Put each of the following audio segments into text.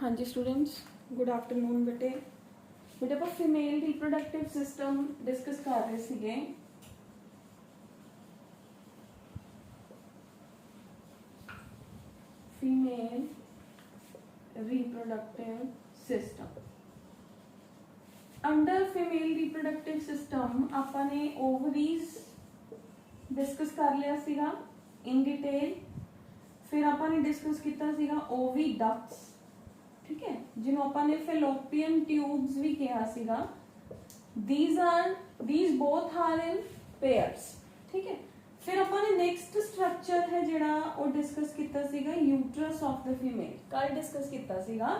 हाँ जी students, good afternoon बेटे। बेटे ਆਪਾਂ फीमेल रिप्रोडक्टिव सिस्टम डिस्कस कर रहे ਸੀਗੇ। Female reproductive system under female reproductive system ਆਪਾਂ ਨੇ ओवरीज डिस्कस कर लिया सीगा इन डिटेल। फिर ਆਪਾਂ ਨੇ डिस्कस ਕੀਤਾ ਸੀਗਾ ओविडक्ट्स, ठीक है, जिन्हों अपन ने फेलोपियन ट्यूब्स भी कहा सीगा। these both are in pairs, ठीक है। फिर अपन ने नेक्स्ट स्ट्रक्चर है जिहड़ा वो डिस्कस किया सीगा यूट्रस ऑफ द फीमेल। कल डिस्कस किया सीगा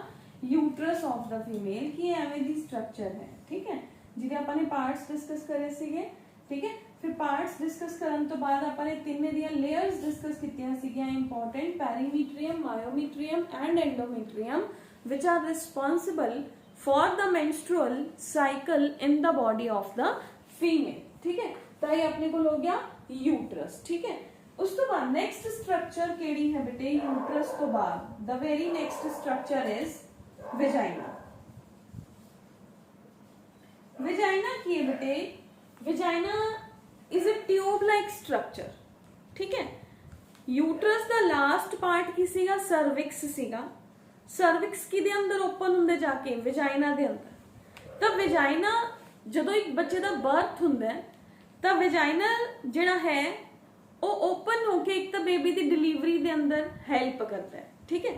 यूट्रस ऑफ द फीमेल की एवें दी स्ट्रक्चर है, ठीक है, जिहदे अपन ने पार्ट्स डिस्कस करे सीगे, ठीक है। फिर पार्ट्स डिस्कस करन तो बाद अपन ने तीन दियां लेयर्स डिस्कस कीतियां सीगियां important, perimetrium, myometrium and endometrium, which are responsible for the menstrual cycle in the body of the female, ठीक है। तो ये अपने को हो गया यूट्रस, ठीक है। उस तो बाद नेक्स्ट स्ट्रक्चर केड़ी है बेटे यूट्रस तो बाद? The very next structure is vagina. Vagina की है बेटे, vagina is a tube like structure, ठीक है। यूट्रस दा लास्ट पार्ट की सीगा सर्विक्स सीगा। सर्विक्स किदे अंदर ओपन हुंदे जाके वेजाइना दे अंदर। तो वेजाइना जदों एक बच्चे दा बर्थ हुंदा है तो वेजाइना जिहड़ा है वो ओपन होके एक तो बेबी दी डिलीवरी दे अंदर हेल्प करता है, ठीक है।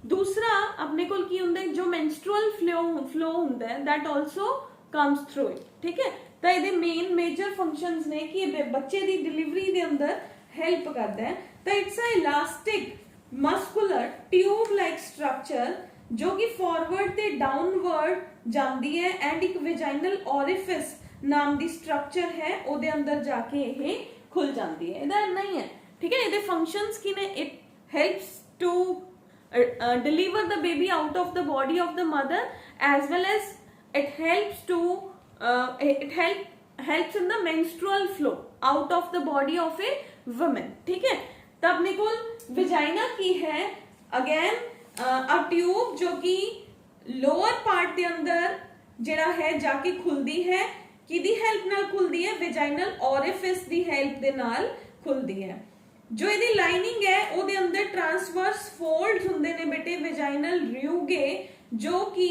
दूसरा अपने कोल की हुंदा है जो मेंस्ट्रुअल फ्लो हुंदा है that also comes through it, ठीक है। तो ये मेन मेजर फंक्शंस ने कि बच्चे दी डिलीवरी दे अंदर हेल्प करता है। तो it's a elastic muscular tube like structure जो कि फॉरवर्ड ते डाउनवर्ड जाती है एंड एक वेजाइनल ओरिफिस नाम दी स्ट्रक्चर है ओदे अंदर जाके ये खुल जाती है। इधर नहीं है, ठीक है। इधर फंक्शंस की ने it helps to deliver the baby out of the body of the mother as well as it helps to helps in the menstrual flow out of the body of a woman, ठीक है। तो अपने को vagina की है again a tube जो कि lower part के अंदर जिहड़ा है जाके खुलदी है। किदी हेल्प नाल खुलदी है? वेजाइनल ओरिफिस दी हेल्प दे नाल खुलदी है। जो इहदी लाइनिंग है ओदे अंदर ट्रांसवर्स फोल्ड्स हुंदे ने बेटे वेजाइनल रियूगे जो कि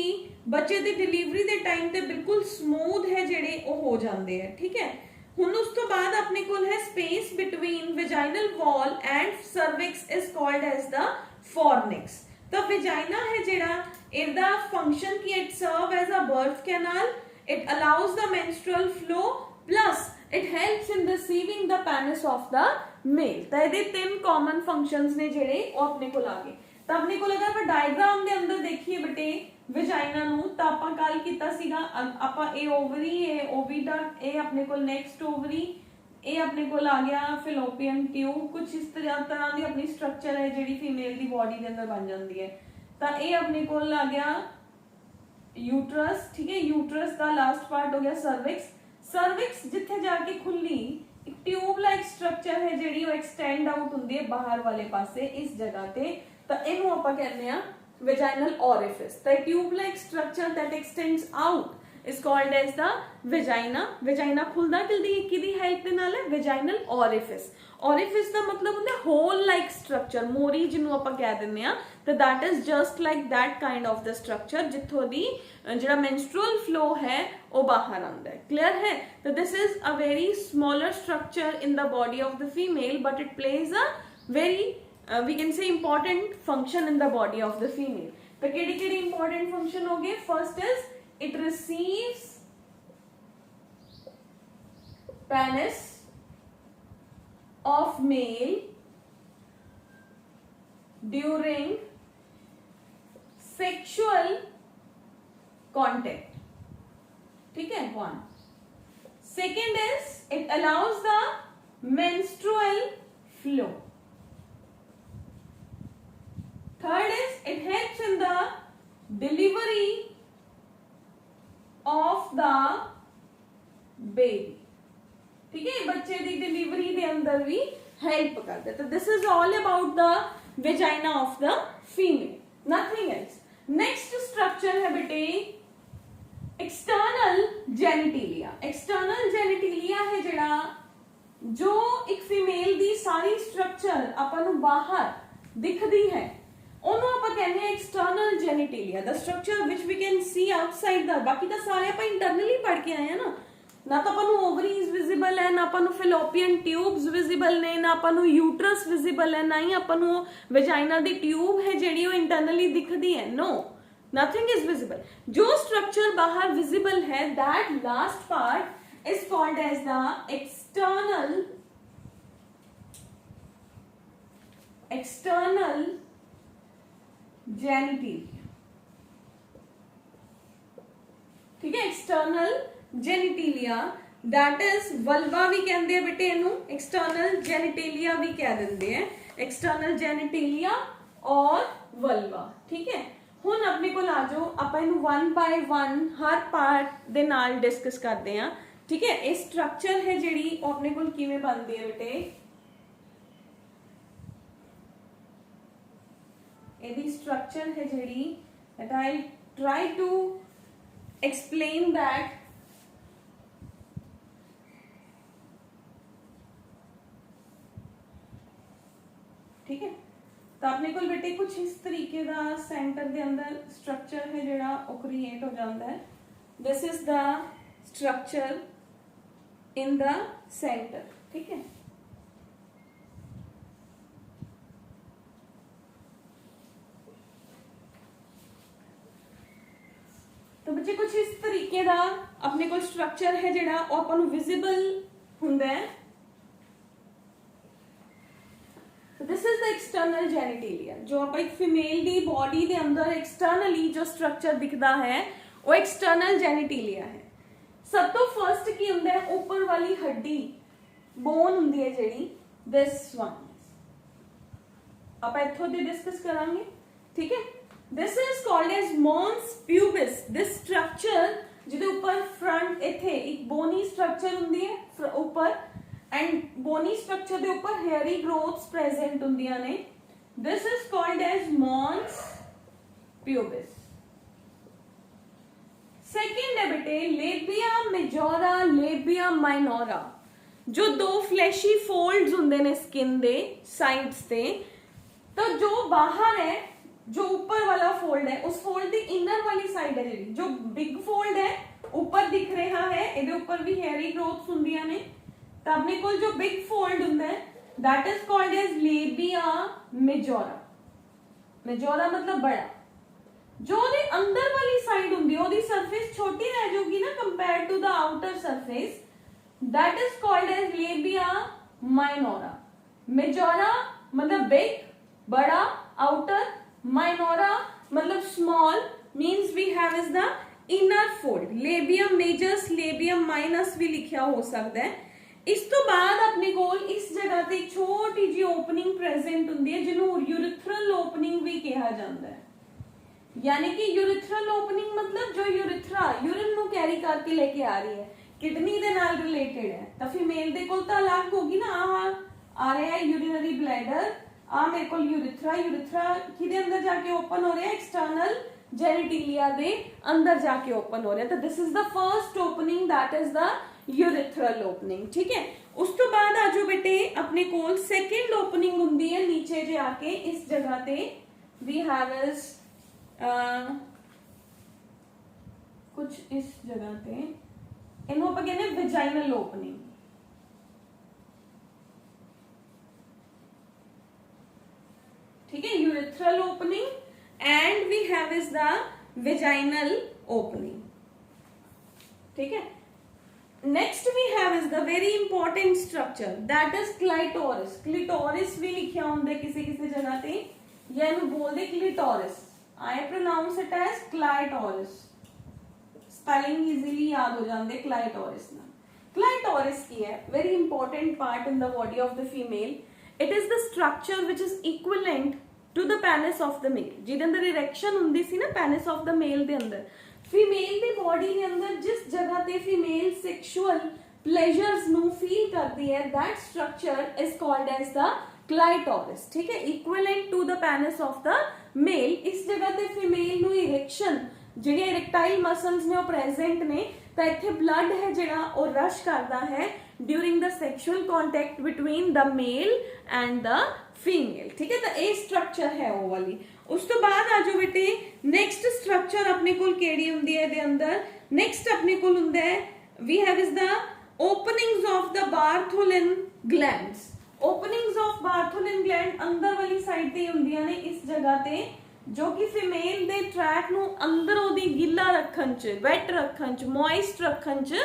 बच्चे दी डिलीवरी दे टाइम ते बिल्कुल स्मूथ है जिहड़े ओ हो जांदे हैं, ठीक है। हुन उस तो बाद अपने कोल है space between vaginal wall and cervix is called as the fornix. तो वेजाइना है जेड़ा इहदा फंक्शन की it serve as a birth canal, it allows the menstrual flow plus it helps in receiving the penis of the male. तो इहदे तीन common functions ने जेड़े ओ अपने कोल आ गए। तो अपने कोल अगर ਆਪਾਂ डायग्राम दे अंदर देखिए बेटे वेजाइना नु तो ਆਪਾਂ कल ਕੀਤਾ ਸੀਗਾ ਆਪਾਂ ਇਹ ओवरी ਇਹ ओविडक्ट ਇਹ अपने ਕੋਲ नेक्स्ट ओवरी ਇਹ अपने ਕੋਲ आ गया फेलोपियन ट्यूब। कुछ इस तरह ਦੀ अपनी स्ट्रक्चर है ਜਿਹੜੀ फीमेल ਦੀ बॉडी ਦੇ अंदर बन ਜਾਂਦੀ है। ਤਾਂ ਇਹ अपने ਕੋਲ आ गया यूट्रस, ठीक है। यूट्रस ਦਾ लास्ट पार्ट हो गया सर्विक्स। सर्विक्स जिथे जाके खुली एक ट्यूब लाइक स्ट्रक्चर है ਜਿਹੜੀ ਉਹ एक्सटेंड आउट ਹੁੰਦੀ है बाहर वाले पासे इस जगह ते। तो ਇਹਨੂੰ ਆਪਾਂ ਕਹਿੰਦੇ ਆ vaginal orifice। The tube like structure that extends out is called as the vagina। vagina खुलदा किदी हेल्प दे नाल है? vaginal orifice। orifice ਦਾ ਮਤਲਬ ਹੁੰਦਾ hole like structure, ਮੋਰੀ ਜਿਹਨੂੰ ਆਪਾਂ ਕਹਿ ਦਿੰਦੇ ਆ। तो that is just like that kind of the structure ਜਿੱਥੋਂ ਦੀ ਜਿਹੜਾ menstrual flow ਹੈ ਉਹ ਬਾਹਰ ਆਉਂਦਾ ਹੈ। clear है? तो this is a very smaller structure in the body of the female but it plays a very we can say important function in the body of the female। तो केड़ी important function हो गए? first is it receives penis of male during sexual contact, ठीक है। one second is it allows the menstrual flow। Third is it helps in the delivery of the baby, ठीक है। बच्चे की डिलीवरी के अंदर भी हेल्प करते। तो this is all about the vagina of the female, nothing else. Next genitalia, external genitalia है जिहड़ा जो एक फीमेल दी सारी स्ट्रक्चर आपां नूं बाहर दिखदी है ਉਹਨੂੰ ਆਪਾਂ ਕਹਿੰਦੇ ਆ external genitalia, the structure which we can see outside the, ਬਾਕੀ ਤਾਂ ਸਾਰੇ ਆਪਾਂ ਇੰਟਰਨਲੀ ਪੜ੍ਹ ਕੇ ਆਏ ਆ ਨਾ ਤਾਂ ਆਪਾਂ ਨੂੰ ਓਵਰੀਜ਼ ਵਿਜ਼ੀਬਲ ਹੈ, ਨਾ ਆਪਾਂ ਨੂੰ ਫੈਲੋਪੀਅਨ ਟਿਊਬਸ ਵਿਜ਼ੀਬਲ ਨੇ, ਨਾ ਆਪਾਂ ਨੂੰ ਯੂਟਰਸ ਵਿਜ਼ੀਬਲ ਹੈ, ਨਾ ਹੀ ਆਪਾਂ ਨੂੰ ਵਜਾਈਨਾ ਦੀ ਟਿਊਬ ਹੈ ਜਿਹੜੀ ਉਹ ਇੰਟਰਨਲੀ ਦਿਖਦੀ ਹੈ। No, nothing is visible. जो structure बाहर visible है, that last part is called as the external genitalia, ठीक है। external genitalia, that is vulva भी कहते हैं बेटे इनू, external genitalia भी कह देंगे हैं, external genitalia और vulva, ठीक है। ਹੁਣ ਆਪਣੇ ਕੋਲ ਆ ਜਾਓ, ਆਪਾਂ ਇਹਨੂੰ 1 ਬਾय 1 ਹਰ ਪਾਰਟ ਦੇ ਨਾਲ ਡਿਸਕਸ ਕਰਦੇ ਹਾਂ, ਠੀਕ ਹੈ। ਇਹ ਸਟਰਕਚਰ ਹੈ ਜਿਹੜੀ ਉਹ ਆਪਣੇ ਕੋਲ ਕਿਵੇਂ ਬਣਦੀ ਹੈ ਬੇਟੇ, ਇਹਦੀ ਸਟਰਕਚਰ ਹੈ ਜਿਹੜੀ, that I try to explain that, ठीक है। तो अपने को बेटे कुछ इस तरीके का सेंटर के अंदर स्ट्रक्चर है जिहड़ा वो क्रिएट हो जाता है। This is the structure in the centre, ठीक है। तो बच्चे कुछ इस तरीके का अपने को स्ट्रक्चर है जिहड़ा वो आपां नूं विजिबल हुंदा है। दिस इज द एक्सटर्नल जेनिटिलिया, जो आप एक फीमेल दी बॉडी दे अंदर एक्सटर्नली जो स्ट्रक्चर दिखता है वो एक्सटर्नल जेनिटिलिया है। सब तो फर्स्ट की हुंदा है ऊपर वाली हड्डी, बोन हुंदी है जेड़ी, दिस वन आप इत्थों दे डिस्कस करांगे, ठीक है। This is called as mons pubis, this structure जिहदे ऊपर फ्रंट इत्थे एक बोनी स्ट्रक्चर हुंदी है ऊपर, एंड बोनी स्ट्रक्चर के ऊपर हेयरी ग्रोथ्स प्रेजेंट होंदियां ने, this is called as mons pubis. Second है बेटे लेबिया मेजोरा, लेबिया माइनोरा, जो दो फ्लैशी फोल्ड्स होंदे ने स्किन दे साइड्स ते, तो जो बाहर है, जो ऊपर वाला फोल्ड है, उस फोल्ड की इनर वाली साइड है जी, जो बिग फोल्ड है ऊपर दिख रहा है, इहदे ऊपर भी हेयरी ग्रोथ्स होंदियां ने, तो अपने को जो बिग फोल्ड होता है that is called as labia majora, majora मतलब बड़ा। जो दे अंदर वाली साइड होंदी है ओदी सरफेस छोटी रह जाएगी ना compare to the outer surface, that is called as labia minora. Majora मतलब बिग बड़ा, आउटर, माइनोरा मतलब small, means we have is the inner fold. Labium majus, labium minus भी लिखा हो सकता है। इस तो बाद अपने कोल इस जगह ते छोटी जी ओपनिंग प्रेजेंट हुंदी है जिन्हों यूरिथ्रल ओपनिंग भी कहा जाता है, यानी कि यूरिथ्रल ओपनिंग मतलब जो यूरिथ्रा यूरिन नु कैरी करके लेके आ रही है, किडनी दे नाल रिलेटेड है। तो फीमेल दे कोल तो अलग होगी ना, आ रहा है यूरिनरी ब्लैडर, आ मेरे को यूरिथ्रा, यूरिथ्रा किदे अंदर जाके ओपन हो रहा है, एक्सटर्नल जेनिटिलिया दे अंदर जाके ओपन हो रहा है। तो this is the first opening, that is the urethral opening, ठीक है। उस तो बाद आ जाओ बेटे अपने कोल सेकंड ओपनिंग हुंदी है नीचे जे आके इस जगह ते, वी हैव इज कुछ इस जगह ते इन्हों आप कहते हैं वेजाइनल ओपनिंग, ठीक है। Urethral opening and we have is the vaginal opening, ठीक है। Next we have is the very important structure that is clitoris. Clitoris भी लिखा होंगे किसी किसी जगह पे, या इन्हें बोल दे clitoris, I pronounce it as clitoris, spelling easily याद हो जाते क्लाइटोरिस ना। क्लाइटोरिस की है very important part in the body of the female, it is the structure which is equivalent to the penis of the male, जिहदे अंदर erection हुंदी सी ना पेनिस ऑफ द मेल दे अंदर। फीमेल दी बॉडी के अंदर जिस जगह ते फीमेल सेक्सुअल प्लेजर्स नु फील करती है, that structure is called as the clitoris, ठीक है, equivalent to the penis of the male. इस जगह ते फीमेल नु इरेक्शन, जिहड़े इरेक्टाइल मसल्स ने वो प्रेजेंट ने, ਤਾਂ ਇੱਥੇ ਬਲੱਡ ਹੈ ਜਿਹੜਾ ਉਹ ਰਸ਼ ਕਰਦਾ ਹੈ during the sexual contact between the male and the female. ਠੀਕ ਹੈ, ਤਾਂ ਇਹ ਸਟਰਕਚਰ ਹੈ ਉਹ ਵਾਲੀ। ਉਸ ਤੋਂ ਬਾਅਦ ਆ ਜਾਓ ਬੇਟੇ ਨੈਕਸਟ ਸਟਰਕਚਰ ਆਪਣੇ ਕੋਲ ਕਿਹੜੀ ਹੁੰਦੀ ਹੈ ਇਹਦੇ ਅੰਦਰ। ਨੈਕਸਟ ਆਪਣੇ ਕੋਲ ਹੁੰਦਾ ਹੈ we have is the openings of the Bartholin glands। openings of Bartholin gland ਅੰਦਰ ਵਾਲੀ ਸਾਈਡ ਤੇ ਹੁੰਦੀਆਂ ਨੇ ਇਸ ਜਗ੍ਹਾ ਤੇ, ਜੋ ਕਿ ਫੀਮੇਲ ਦੇ ਟਰੈਕ ਨੂੰ ਅੰਦਰ ਉਹਦੀ ਗਿੱਲਾ ਰੱਖਣ ਚ, ਵੈਟ ਰੱਖਣ ਚ, ਮੋਇਸਟ ਰੱਖਣ ਚ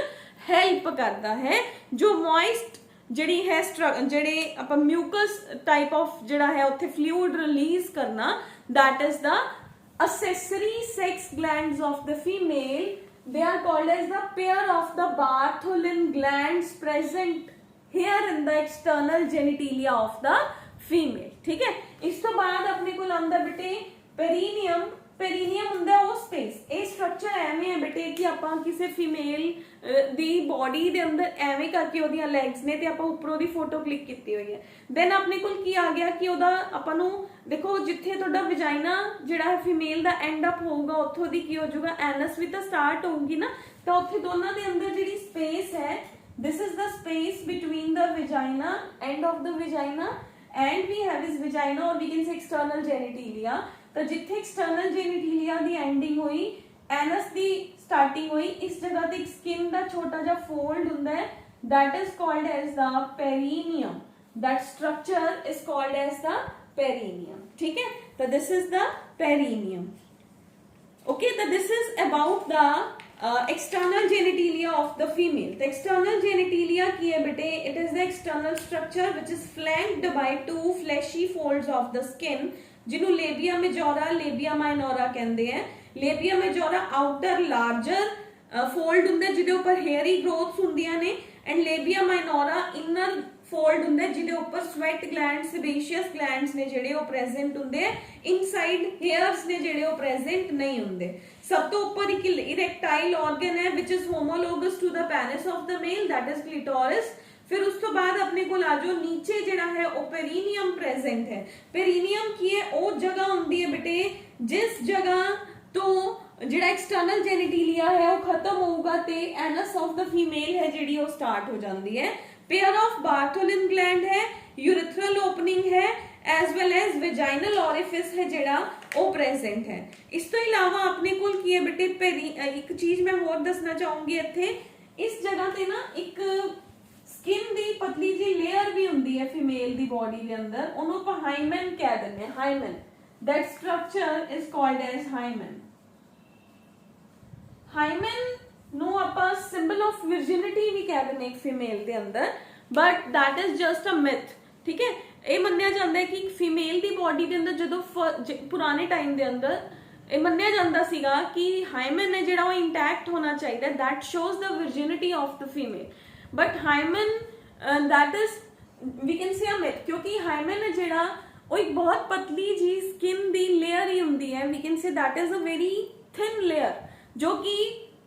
ਹੈਲਪ ਕਰਦਾ ਹੈ। ਜੋ ਮੋਇਸਟ ਜਿਹੜੀ ਹੈ ਜਿਹੜੇ ਆਪਾਂ ਮਿਊਕਸ ਟਾਈਪ ਆਫ ਜਿਹੜਾ ਹੈ ਉੱਥੇ ਫਲੂਇਡ ਰਿਲੀਜ਼ ਕਰਨਾ, that is the accessory sex glands of the female। They are called as the pair of the Bartholin glands present here in the external genitalia of the female। ठीक है, इस तो बाद अपने को अंदर बेटे पेरिनियम। पेरिनियम ਹੁੰਦਾ ਉਹ ਸਪੇਸ। ਇਹ ਸਟਰਕਚਰ ਐਵੇਂ ਹੈ ਬੇਟੇ ਕਿ ਆਪਾਂ ਕਿਸੇ ਫੀਮੇਲ ਦੀ ਬੋਡੀ ਦੇ ਅੰਦਰ ਐਵੇਂ ਕਰਕੇ ਉਹਦੀਆਂ ਲੈਗਸ ਨੇ ਤੇ ਆਪਾਂ ਉੱਪਰੋਂ ਦੀ ਫੋਟੋ ਕਲਿੱਕ ਕੀਤੀ ਹੋਈ ਹੈ। ਦੈਨ ਆਪਣੇ ਕੋਲ ਕੀ ਆ ਗਿਆ ਕਿ ਉਹਦਾ ਆਪਾਂ ਨੂੰ ਦੇਖੋ ਜਿੱਥੇ ਤੁਹਾਡਾ ਵਜਾਈਨਾ ਜਿਹੜਾ ਫੀਮੇਲ ਦਾ ਐਂਡ ਅਪ ਹੋਊਗਾ ਉੱਥੋਂ ਦੀ ਕੀ ਹੋ ਜਾਊਗਾ, ਐਨਸ ਵੀ ਤਾਂ ਸਟਾਰਟ ਹੋਊਗੀ ਨਾ, ਤਾਂ ਉੱਥੇ ਦੋਨਾਂ ਦੇ ਅੰਦਰ ਜਿਹੜੀ ਸਪੇਸ ਹੈ, this is the space between the vagina, end of the vagina, and we have is vagina or we can say external genitalia। ਤਾਂ ਜਿੱਥੇ ਐਕਸਟਰਨਲ ਜੈਨੀਟੀਲੀਆ ਦੀ ਐਂਡਿੰਗ ਹੋਈ, ਐਨਸ ਦੀ ਸਟਾਰਟਿੰਗ ਹੋਈ, ਇਸ ਜਗ੍ਹਾ ਤੇ ਇੱਕ ਸਕਿਨ ਦਾ ਛੋਟਾ ਜਿਹਾ ਫੋਲਡ ਹੁੰਦਾ ਹੈ, that is called as the perineum। that structure is called as the perineum। ठीक है, तो this is the perineum। okay, तो this is about the external genitalia of the female। the external genitalia की है बेटे, it is the external structure which is flanked by two fleshy folds of the skin ਜਿਹਨੂੰ ਲੇਬੀਆ ਮੇਜੋਰਾ, ਲੇਬੀਆ ਮਾਈਨੋਰਾ ਕਹਿੰਦੇ ਆ। ਲੇਬੀਆ ਮੇਜੋਰਾ outer larger fold ਹੁੰਦਾ ਜਿਹਦੇ ਉੱਪਰ ਹੇਅਰੀ ਗਰੋਥਸ ਹੁੰਦੀਆਂ ਨੇ, ਐਂਡ ਲੇਬੀਆ ਮਾਈਨੋਰਾ ਇਨਰ ਫੋਲਡ ਹੁੰਦਾ ਜਿਹਦੇ ਉੱਪਰ ਸਵੈਟ ਗਲੈਂਡਸ, ਸੇਬੇਸ਼ੀਅਸ ਗਲੈਂਡਸ ਨੇ ਜਿਹੜੇ ਉਹ ਪ੍ਰੈਜ਼ੈਂਟ ਹੁੰਦੇ ਆ। ਇਨਸਾਈਡ ਹੇਅਰਸ ਨੇ ਜਿਹੜੇ ਉਹ ਪ੍ਰੈਜ਼ੈਂਟ ਨਹੀਂ ਹੁੰਦੇ। ਸਭ ਤੋਂ ਉੱਪਰ ਇੱਕ ਇਰੈਕਟਾਈਲ ਆਰਗਨ ਹੈ which is homologous to the penis of the male, that is clitoris. फिर उस तो बाद अपने को आ जाओ नीचे जिहड़ा है वो पेरिनियम प्रेजेंट है। पेरिनियम की है वो जगह होंदी है बेटे जिस जगह तो जिहड़ा एक्सटर्नल जेनिटिलिया है वो खत्म होगा ते एनस ऑफ द फीमेल है जिहड़ी वो स्टार्ट हो जाती है। पेयर ऑफ बार्थोलिन ग्लैंड है, यूरिथ्रल ओपनिंग है, as well as vaginal orifice है जिहड़ा वो प्रेजेंट है। इस तो इलावा अपने को की है बेटे एक चीज मैं होर दसना चाहूंगी इत्थे, इस जगह ते ना एक स्किन दी पतली जी लेयर भी हुंदी है फीमेल दी बॉडी दे अंदर, ओनू ਆਪਾਂ हाइमेन कह दिंदे हैं। Hymen, that structure is called as hymen. Hymen ਨੂੰ ਆਪਾਂ सिंबल ऑफ विर्जिनिटी भी कह दिंदे एक फीमेल ਦੇ ਅੰਦਰ, but that is just a myth. ठीक है, ਇਹ ਮੰਨਿਆ ਜਾਂਦਾ ਹੈ ਕਿ ਫੀਮੇਲ ਦੀ ਬੋਡੀ ਦੇ ਅੰਦਰ ਜਦੋਂ ਪੁਰਾਣੇ ਟਾਈਮ ਦੇ ਅੰਦਰ ਇਹ ਮੰਨਿਆ ਜਾਂਦਾ ਸੀਗਾ ਕਿ ਹਾਈਮਨ ਹੈ ਜਿਹੜਾ ਉਹ ਇੰਟੈਕਟ ਹੋਣਾ ਚਾਹੀਦਾ, that shows the virginity of the female. But hymen that is we can say a myth, क्योंकि हाइमन है जिहड़ा वो एक बहुत पतली जी स्किन दी लेयर ही हुंदी है। We can say that is a very thin layer जो कि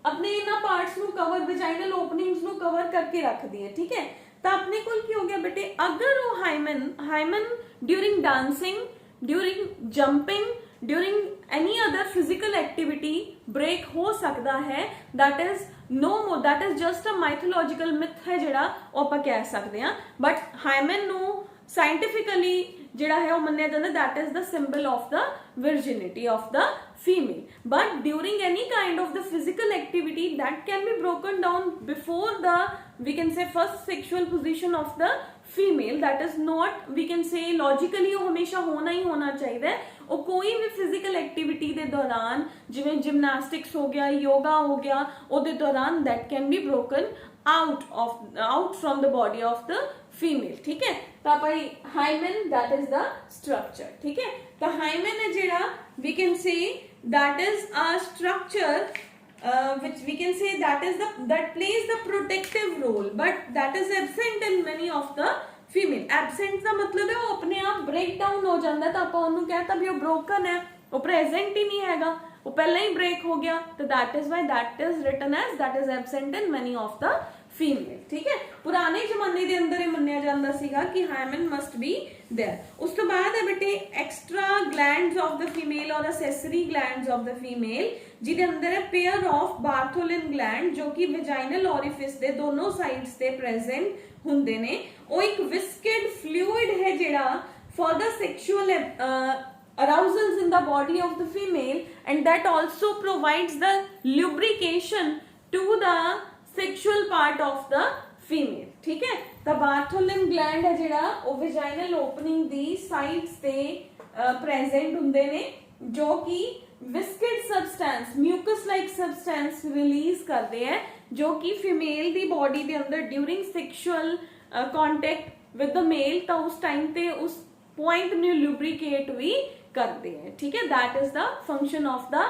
अपने इन्हां पार्ट्स नू कवर, वेजाइनल ओपनिंग्स नू कवर करके रखदी है। ठीक है, तो अपने कोल की हो गया बेटे, अगर वो hymen during dancing, during jumping, during any other physical activity break हो सकता है, that is no more, that is just a mythological myth है जिहड़ा वो आपां कह सकते हैं। बट हाइमन नू साइंटिफिकली जिहड़ा है वो मन्निया जांदा, that is the symbol of the virginity of the female. But during any kind of the physical activity that can be broken down before the we can say first sexual position of the female, that is not we can say logically हमेशा होना ही होना चाहिए। वो कोई भी physical activity के दौरान जिवें जिमनास्टिक्स हो गया, योगा हो गया, उहदे दौरान that can be broken out from the body of the female. ठीक है, तो भाई hymen that is the structure. ठीक है, तो हाइमन है जिहड़ा we can say that is a structure which we can say that plays the protective role, but that is absent in many of the female। absent का मतलब है वो अपने आप ब्रेक डाउन हो जाता है, तो आप उन्होंने कहता भी वो ब्रोकन है, वो प्रेजेंट ही नहीं हैगा, वो पहले ही ब्रेक हो गया, तो that is why that is written as that is absent in many of the female, ठीक है। पुराने जमाने के अंदर मन्निया जाता सीगा कि हाइमन मस्ट बी देयर। उस तो बाद है बेटे extra glands of the female और accessory glands of the female, जिहदे अंदर है पेयर ऑफ बार्थोलिन ग्लैंड जो कि वेजाइनल ओरिफिस दे दोनों साइड्स ते प्रेजेंट हुंदे ने। ਉਹ एक विस्केड फ्लूइड है जिहड़ा for the sexual arousals in the body of the female, and that also provides the lubrication to the sexual part of the female, ठीक है। तो बार्थोलिन ग्लैंड है जिहड़ा ਉਹ vaginal opening ਦੀ sides ਤੇ present ਹੁੰਦੇ ਨੇ, ਜੋ कि viscid substance mucus like substance release करते हैं, जो कि फीमेल दी बॉडी के अंदर during sexual contact with the male तो उस टाइम ते उस पॉइंट न्यू लुब्रिकेट भी करते हैं, ठीक है। That is the function of the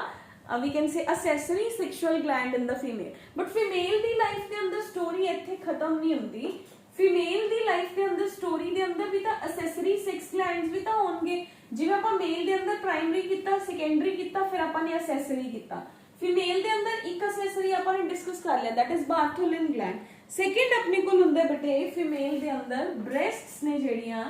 we can say accessory sexual gland in the female. But female दी लाइफ के अंदर स्टोरी इत्थे खत्म नहीं हुंदी। फीमेल दी लाइफ के अंदर स्टोरी के अंदर भी तो असेसरी सेक्स ग्लैंड्स भी तो होंगे, जिवें आपां मेल दे अंदर प्राइमरी किया, सेकेंडरी किया, फिर आपां ने असेसरी किया। फीमेल दे अंदर एक असेसरी आपां ने डिस्कस कर लिया, that is Bartholin gland. Second अपने कोल हुंदा बेटे फीमेल दे अंदर ब्रेस्ट्स ने जिहड़ियां,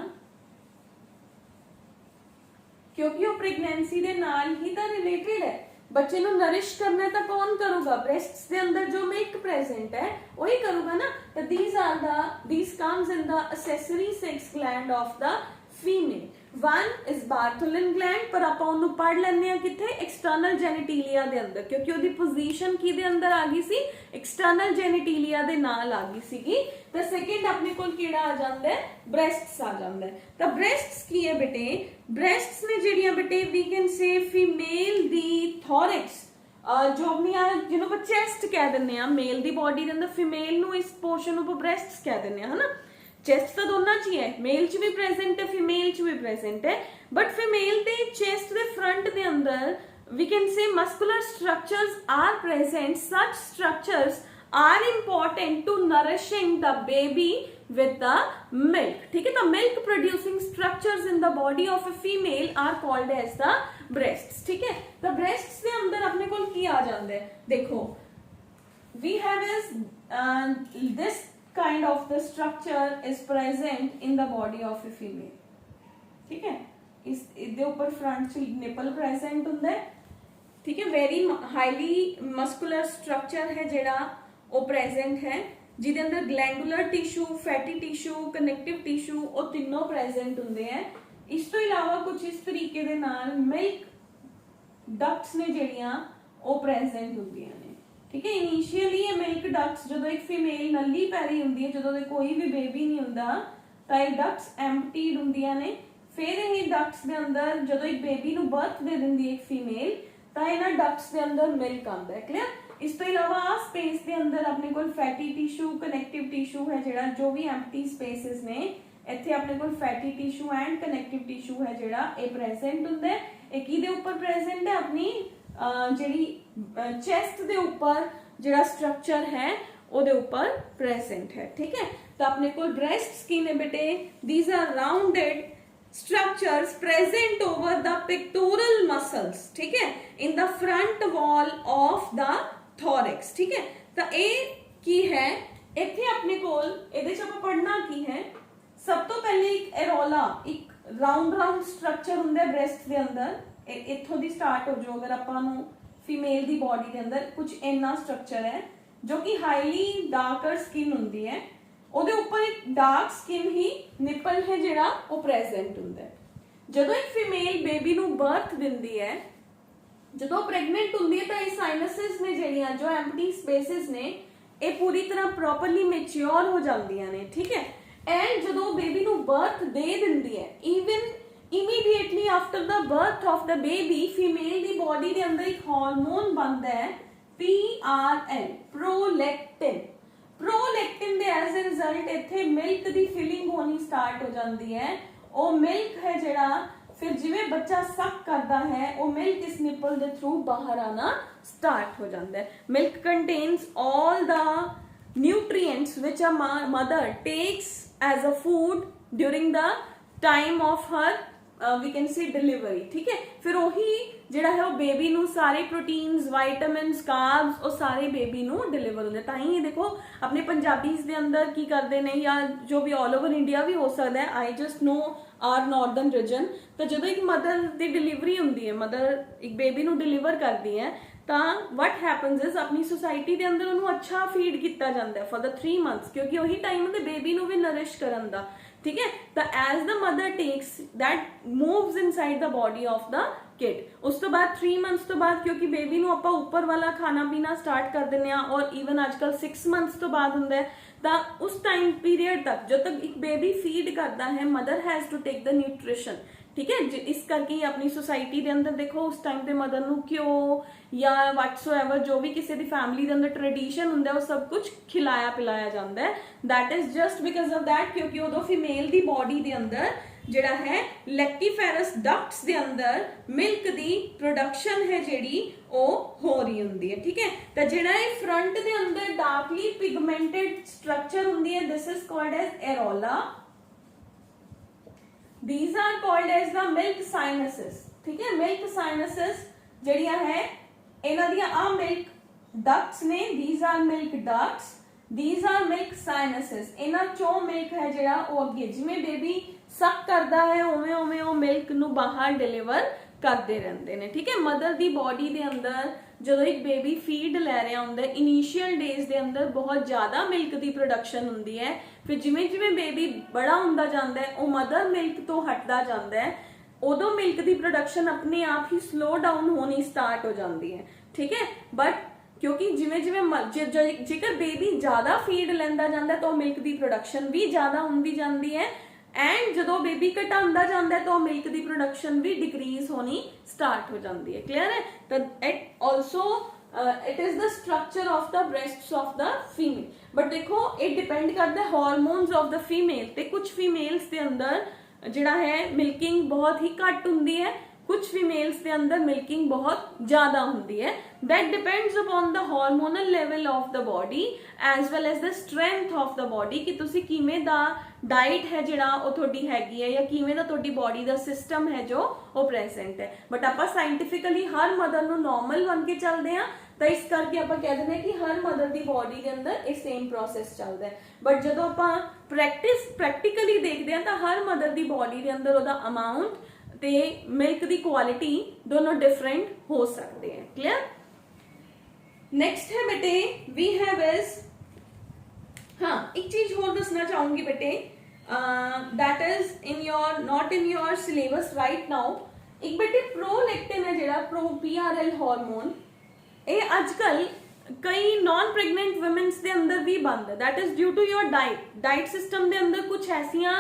क्योंकि वो प्रेगनेंसी दे नाल ही तो रिलेटेड है। बच्चे को नरिश करना तो कौन करूगा? ब्रेस्ट्स दे अंदर जो मिल्क प्रेजेंट है वही करूगा ना। तो these comes in the accessory sex gland of the female. One is Bartholin gland, पर आपां उहनूं पढ़ लैंदे आ किथे? एक्सटर्नल जेनिटिलिया दे अंदर, क्योंकि उहदी पोजीशन किहदे अंदर आ गई सी? एक्सटर्नल जेनिटिलिया दे नाल आ गई सीगी। तो सेकंड अपने कोल किहड़ा आ जांदा है? ब्रेस्ट्स आ जांदा है। तो ब्रेस्ट्स की है बेटे? ब्रेस्ट्स ने जिहड़ियां बेटे वी कैन से फीमेल दी थॉरिक्स, जो अपनी जिन्हों पर चेस्ट कह दिंदे आ मेल दी बॉडी दे अंदर, फीमेल नूं इस पोर्शन नूं ब्रेस्ट्स कह दिंदे आ, है ना। चेस्ट तो दोनों च ही है, मेल च भी प्रेजेंट है, फीमेल च भी प्रेजेंट है। बट फीमेल दे चेस्ट दे फ्रंट दे अंदर we can say muscular structures are present. Such structures are important to nourishing the baby with the milk, ठीक है। तो milk producing structures in the body of a female are called as the breasts, ठीक है। तो breasts के अंदर अपने को की आ जाते हैं, देखो we have is this kind of the structure is present in the body of a female, ठीक है। इस दे ऊपर फ्रंट से निपल प्रेजेंट होता है, ठीक है। वेरी हाईली मस्कुलर स्ट्रक्चर है जेड़ा वो प्रेजेंट है, जिहदे अंदर glandular tissue, fatty tissue, connective tissue वो तीनों प्रेजेंट होंदे हैं। इस तो इलावा कुछ इस तरीके दे नाल मिल्क डक्ट्स ने जिहड़ियां वो प्रेजेंट होंदियां ने, ठीक है। इनिशियली ये मिल्क डक्ट्स जदों एक फीमेल नल्ली पैरी हुंदी है, जदों दे कोई भी बेबी नहीं हुंदा, तां ये डक्ट्स एम्प्टीड हुंदियां ने। फिर ये डक्ट्स दे अंदर जदों एक बेबी नूं बर्थ दे दिंदी है एक फीमेल, तां इन्हां डक्ट्स दे अंदर मिल्क आंदा है, क्लियर। इस तो इलावा स्पेस के अंदर अपने को फैटी टिश्यू, कनेक्टिव टिश्यू है जिहड़ा, जो भी एम्प्टी स्पेसेस ने इत्थे अपने को fatty tissue and connective tissue है जिहड़ा ये प्रेजेंट हुंदा है। एक ही दे ऊपर प्रेजेंट है अपनी जिहड़ी चेस्ट दे ऊपर जिहड़ा स्ट्रक्चर है ओदे ऊपर प्रेजेंट है, ठीक है। तो अपने को ब्रेस्ट स्किन है बेटे, these are rounded structures present over the pectoral muscles, ठीक है, in the front wall of the thorax, ठीक है। तो ये की है इत्थे अपने कोल इहदे च आपां पढ़ना की है? सब तो पहले एक एरोला, एक राउंड स्ट्रक्चर हुंदा है ब्रेस्ट दे अंदर, इत्थों दी स्टार्ट हो जाओ। अगर आपां नूं फीमेल दी बॉडी दे अंदर कुछ इन्ना स्ट्रक्चर है जो कि हाईली डार्कर स्किन हुंदी है, ਉਹਦੇ ਉੱਪਰ ਇੱਕ ਡਾਰਕ ਸਕਿਨ ਹੀ ਨਿਪਲ ਹੈ ਜਿਹੜਾ ਉਹ ਪ੍ਰੈਜ਼ੈਂਟ ਹੁੰਦਾ ਹੈ। ਜਦੋਂ ਇੱਕ ਫੀਮੇਲ ਬੇਬੀ ਨੂੰ ਬਰਥ ਦਿੰਦੀ ਹੈ, ਜਦੋਂ ਪ੍ਰੈਗਨੈਂਟ ਹੁੰਦੀ ਹੈ, ਤਾਂ ਇਹ ਸਾਈਨਸਿਸ ਨੇ ਜਿਹੜੀਆਂ, ਜੋ ਐਮਪਟੀ ਸਪੇਸਿਸ ਨੇ, ਇਹ ਪੂਰੀ ਤਰ੍ਹਾਂ ਪ੍ਰੋਪਰਲੀ ਮੈਚਿਓਰ ਹੋ ਜਾਂਦੀਆਂ ਨੇ, ਠੀਕ ਹੈ। ਐਂਡ ਜਦੋਂ ਬੇਬੀ ਨੂੰ ਬਰਥ ਦੇ ਦਿੰਦੀ ਹੈ, even immediately after the birth of the baby, female ਦੀ ਬੋਡੀ ਦੇ ਅੰਦਰ ਇੱਕ ਹਾਰਮੋਨ ਬਣਦਾ ਹੈ PRL, प्रोलैक्टिन। प्रोलैक्टिन दे एज ए रिजल्ट इत्थे मिल्क दी फिलिंग होनी स्टार्ट हो जाती है। वो मिल्क है जिहड़ा फिर जिवें बच्चा सक करता है, वो मिल्क इस निपल दे थ्रू बाहर आना स्टार्ट हो जाता है। Milk contains all the nutrients which a mother takes as a food during the time of her we can see delivery, ठीक है। फिर ਉਹੀ ਜਿਹੜਾ ਹੈ ਉਹ ਬੇਬੀ ਨੂੰ ਸਾਰੇ ਪ੍ਰੋਟੀਨਸ, ਵਿਟਾਮਿਨਸ, ਕਾਰਬਸ ਉਹ ਸਾਰੇ ਬੇਬੀ ਨੂੰ ਡਿਲੀਵਰ ਹੁੰਦੇ। ਤਾਂ ਹੀ ਦੇਖੋ ਆਪਣੇ ਪੰਜਾਬੀਜ਼ ਦੇ ਅੰਦਰ ਕੀ ਕਰਦੇ ਨੇ, ਜਾਂ ਜੋ ਵੀ ਆਲ ਓਵਰ ਇੰਡੀਆ ਵੀ ਹੋ ਸਕਦਾ ਹੈ, I just know are northern region, ਤਾਂ ਜਦੋਂ ਇੱਕ ਮਦਰ ਦੀ ਡਿਲੀਵਰੀ ਹੁੰਦੀ ਹੈ, ਮਦਰ ਇੱਕ ਬੇਬੀ ਨੂੰ ਡਿਲੀਵਰ ਕਰਦੀ ਹੈ, ਤਾਂ what happens is ਆਪਣੀ ਸੁਸਾਇਟੀ ਦੇ ਅੰਦਰ ਉਹਨੂੰ ਅੱਛਾ ਫੀਡ ਕੀਤਾ ਜਾਂਦਾ ਹੈ for the 3 months, ਕਿਉਂਕਿ ਉਹੀ ਟਾਈਮ ਹੁੰਦੇ ਬੇਬੀ ਨੂੰ ਵੀ ਨਰਿਸ਼ ਕਰਨ ਦਾ, ठीक है। तो as the mother takes that moves inside the body of the kid, उस तो बाद 3 मंथ्स तो बाद, क्योंकि बेबी ਨੂੰ ਆਪਾਂ ਉੱਪਰ ਵਾਲਾ ਖਾਣਾ ਪੀਣਾ ਸਟਾਰਟ ਕਰ ਦਿੰਦੇ ਆ, ਔਰ ਈਵਨ ਅੱਜਕੱਲ 6 ਮੰਥਸ ਤੋਂ ਬਾਅਦ ਹੁੰਦਾ ਹੈ, ਤਾਂ ਉਸ ਟਾਈਮ ਪੀਰੀਅਡ ਤੱਕ ਜਦ ਤੱਕ ਇੱਕ ਬੇਬੀ ਫੀਡ ਕਰਦਾ ਹੈ, mother has to take the nutrition, ठीक है। इस करके अपनी सोसाइटी के अंदर देखो उस टाइम पे मदर नू घ्यो या वटसोएवर जो भी किसी दी फैमिली के अंदर ट्रेडिशन हुंदा है वो सब कुछ खिलाया पिलाया जाता है। That is just because of that, क्योंकि उदों फीमेल दी बॉडी के अंदर जिहड़ा है लैक्टिफेरस डक्ट्स दे अंदर मिल्क दी प्रोडक्शन है जिहड़ी ओ हो रही हुंदी है, ठीक है। तो जिहड़ा ये फ्रंट दे अंदर डार्कली पिगमेंटेड स्ट्रक्चर हुंदी है, this is called as areola, these are called as the milk sinuses, ठीक है। milk sinuses ਜਿਹੜੀਆਂ ਹੈ ਇਹਨਾਂ ਦੀਆਂ ਆ milk ducts ਨੇ, these are milk ducts, these are milk sinuses, ਇਹਨਾਂ ਚੋਂ milk ਹੈ ਜਿਹੜਾ ਉਹ ਅੱਗੇ ਜਿਵੇਂ ਬੇਬੀ ਸਕ ਕਰਦਾ ਹੈ ਉਵੇਂ ਉਵੇਂ ਉਹ milk ਨੂੰ ਬਾਹਰ ਡਿਲੀਵਰ ਕਰਦੇ ਰਹਿੰਦੇ ਨੇ, ਠੀਕ ਹੈ। ਮਦਰ ਦੀ ਬੋਡੀ ਦੇ ਅੰਦਰ ਜਦੋਂ ਇੱਕ ਬੇਬੀ ਫੀਡ ਲੈ ਰਿਹਾ ਹੁੰਦਾ, ਇਨੀਸ਼ੀਅਲ ਡੇਜ਼ ਦੇ ਅੰਦਰ ਬਹੁਤ ਜ਼ਿਆਦਾ ਮਿਲਕ ਦੀ ਪ੍ਰੋਡਕਸ਼ਨ ਹੁੰਦੀ ਹੈ, ਫਿਰ ਜਿਵੇਂ ਜਿਵੇਂ ਬੇਬੀ ਬੜਾ ਹੁੰਦਾ ਜਾਂਦਾ ਹੈ ਉਹ ਮਦਰ ਮਿਲਕ ਤੋਂ ਹਟਦਾ ਜਾਂਦਾ ਹੈ, ਉਦੋਂ ਮਿਲਕ ਦੀ ਪ੍ਰੋਡਕਸ਼ਨ ਆਪਣੇ ਆਪ ਹੀ ਸਲੋ ਡਾਊਨ ਹੋਣੀ ਸਟਾਰਟ ਹੋ ਜਾਂਦੀ ਹੈ, ਠੀਕ ਹੈ। ਬਟ ਕਿਉਂਕਿ ਜਿਵੇਂ ਜਿਵੇਂ ਜੇਕਰ ਬੇਬੀ ਜ਼ਿਆਦਾ ਫੀਡ ਲੈਂਦਾ ਜਾਂਦਾ ਤਾਂ ਉਹ ਮਿਲਕ ਦੀ ਪ੍ਰੋਡਕਸ਼ਨ ਵੀ ਜ਼ਿਆਦਾ ਹੁੰਦੀ ਜਾਂਦੀ ਹੈ, एंड जो बेबी घटांदा जांदा है तो मिल्क की प्रोडक्शन भी डिक्रीज होनी स्टार्ट हो जाती है, क्लियर है। तो it also it is the structure of the breasts of the female, but देखो इट डिपेंड करता है हार्मोन्स ऑफ द फीमेल, ते कुछ फीमेल्स के अंदर जिहड़ा है मिल्किंग बहुत ही घट हुंदी है, कुछ फीमेल्स के अंदर मिल्किंग बहुत ज्यादा होती है। That depends upon the hormonal level of the body as well as the strength of the body, कि तुसी किवें दा डाइट है जिहड़ा ओ तुहाडी हैगी है, या किवें दा तुहाडी बॉडी दा सिस्टम है जो ओ प्रेजेंट है। बट आपां साइंटिफिकली हर मदर नूं नॉर्मल बन के चलदे हां, तो इस करके आपां कह दिंदे कि हर मदर दी बॉडी के अंदर एक सेम प्रोसेस चलदा है। बट जदों आपां प्रैक्टिकली देखदे हां तां हर मदर दी बॉडी के अंदर ओहदा अमाउंट ते मिल्क दी क्वालिटी दोनों डिफरेंट हो सकते हैं, क्लियर। नेक्स्ट है बेटे वी हैव इज, हाँ एक चीज और दसना चाहूंगी बेटे, that is in your not in your syllabus right now, एक बेटे प्रोलैक्टिन है जेड़ा प्रो PRL हार्मोन, ये आजकल कई नॉन प्रेगनेंट वुमेन्स दे अंदर भी बंद है, that is due to your diet system दे अंदर कुछ ऐसियां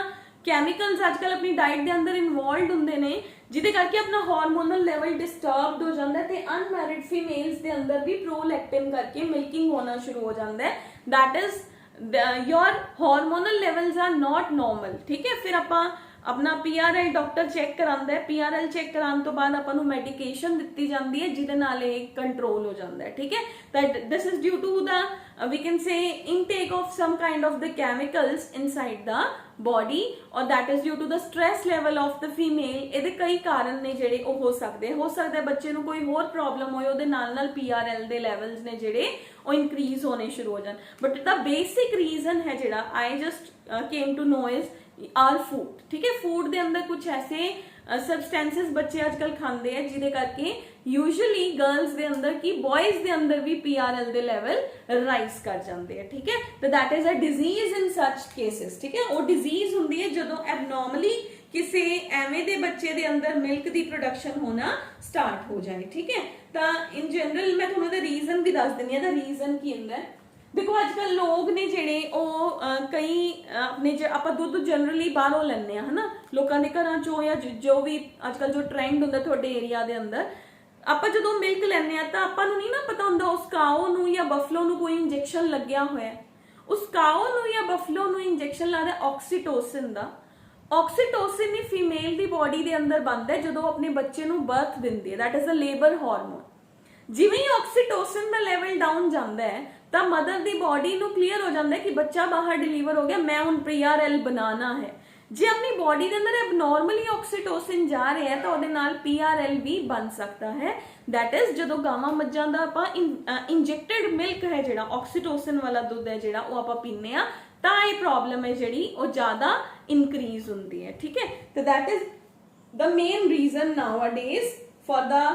कैमिकल्स आजकल अपनी डाइट के अंदर इनवॉल्व होंगे ने जिदे करके अपना हार्मोनल लेवल डिस्टर्ब्ड हो जाता है, तो अनमैरिड फीमेल्स के अंदर भी प्रोलैक्टिन करके मिल्किंग होना शुरू हो जाता है, that is your hormonal levels are not normal, ठीक है। फिर आप अपना PRL डॉक्टर चेक करांदा है, PRL चेक कराने तो बाद आपां नूं मेडिकेशन दित्ती जाती है जिहदे नाल इह कंट्रोल हो जाता है, ठीक है। That this is due to the we can say intake of some kind of the chemicals inside the body, और that is due to the stress level of the female. इहदे कई कारण ने जिहड़े ओ हो सकते बच्चे नूं कोई होर प्रॉब्लम होए उहदे नाल PRL दे लेवल्स ने जिहड़े ओ इंक्रीज होने शुरू हो जाण। बट द बेसिक रीजन है जिहड़ा I just came to know is our food, ठीक है। फूड के अंदर कुछ ऐसे सबसटेंसेस बच्चे आजकल खाते हैं जिहदे करके यूजुअली गर्ल्स के अंदर की बॉयज के अंदर भी PRL दे लेवल राइज कर जाते हैं, ठीक है। तो that is a disease in such cases, ठीक है। वो डिजीज हुंदी है जदों एबनॉर्मली किसी एवें दे बच्चे दे अंदर मिल्क दी प्रोडक्शन होना स्टार्ट हो जाए, ठीक है। तो इन जनरल मैं तुहानूं दा रीजन भी दस दिंदी हां। दा रीजन की हुंदा है, देखो अजकल लोग ने जिहड़े कई अपने आप दुध जनरली बाहरों लैंदे है ना, लोगों के घरां चों या जो भी अजकल जो ट्रेंड हुंदा तुहाडे एरिया दे अंदर, आप जो मिल्क लैंदे आ तां आपां नूं नहीं ना पता हुंदा उस काओ नूं या बफलो नूं कोई इंजैक्शन लग्या होया है, उस काओ नूं या बफलो नूं इंजैक्शन लगदा ऑक्सीटोसिन दा। ऑक्सीटोसिन ही फीमेल दी बॉडी दे अंदर बनदा है जदों अपने बच्चे नूं बर्थ दिंदी है, that is a labour hormone. जिवें ही ऑक्सीटोसिन दा लेवल डाउन जांदा है तो मदर दी बॉडी नूं क्लीयर हो जाता है कि बच्चा बाहर डिलीवर हो गया, मैं हुण PRL बनाना है। जे अपनी बॉडी के अंदर एबनॉर्मली ऑक्सीटोसिन जा रहा है तो ਉਹਦੇ ਨਾਲ PRL भी बन सकता है। दैट इज ਜਦੋਂ ਗਾਵਾਂ ਮੱਝਾਂ ਦਾ ਆਪਾਂ ਇੰਜੈਕਟਡ ਮਿਲਕ ਹੈ ਜਿਹੜਾ ऑक्सीटोसिन वाला ਦੁੱਧ ਹੈ ਜਿਹੜਾ ਉਹ ਆਪਾਂ ਪੀਂਦੇ ਆ ਤਾਂ ਇਹ ਪ੍ਰੋਬਲਮ ਹੈ ਜਿਹੜੀ ਉਹ ਜ਼ਿਆਦਾ ਇਨਕਰੀਜ਼ ਹੁੰਦੀ ਹੈ। ਠੀਕ ਹੈ, ਤੇ that is the main reason nowadays for the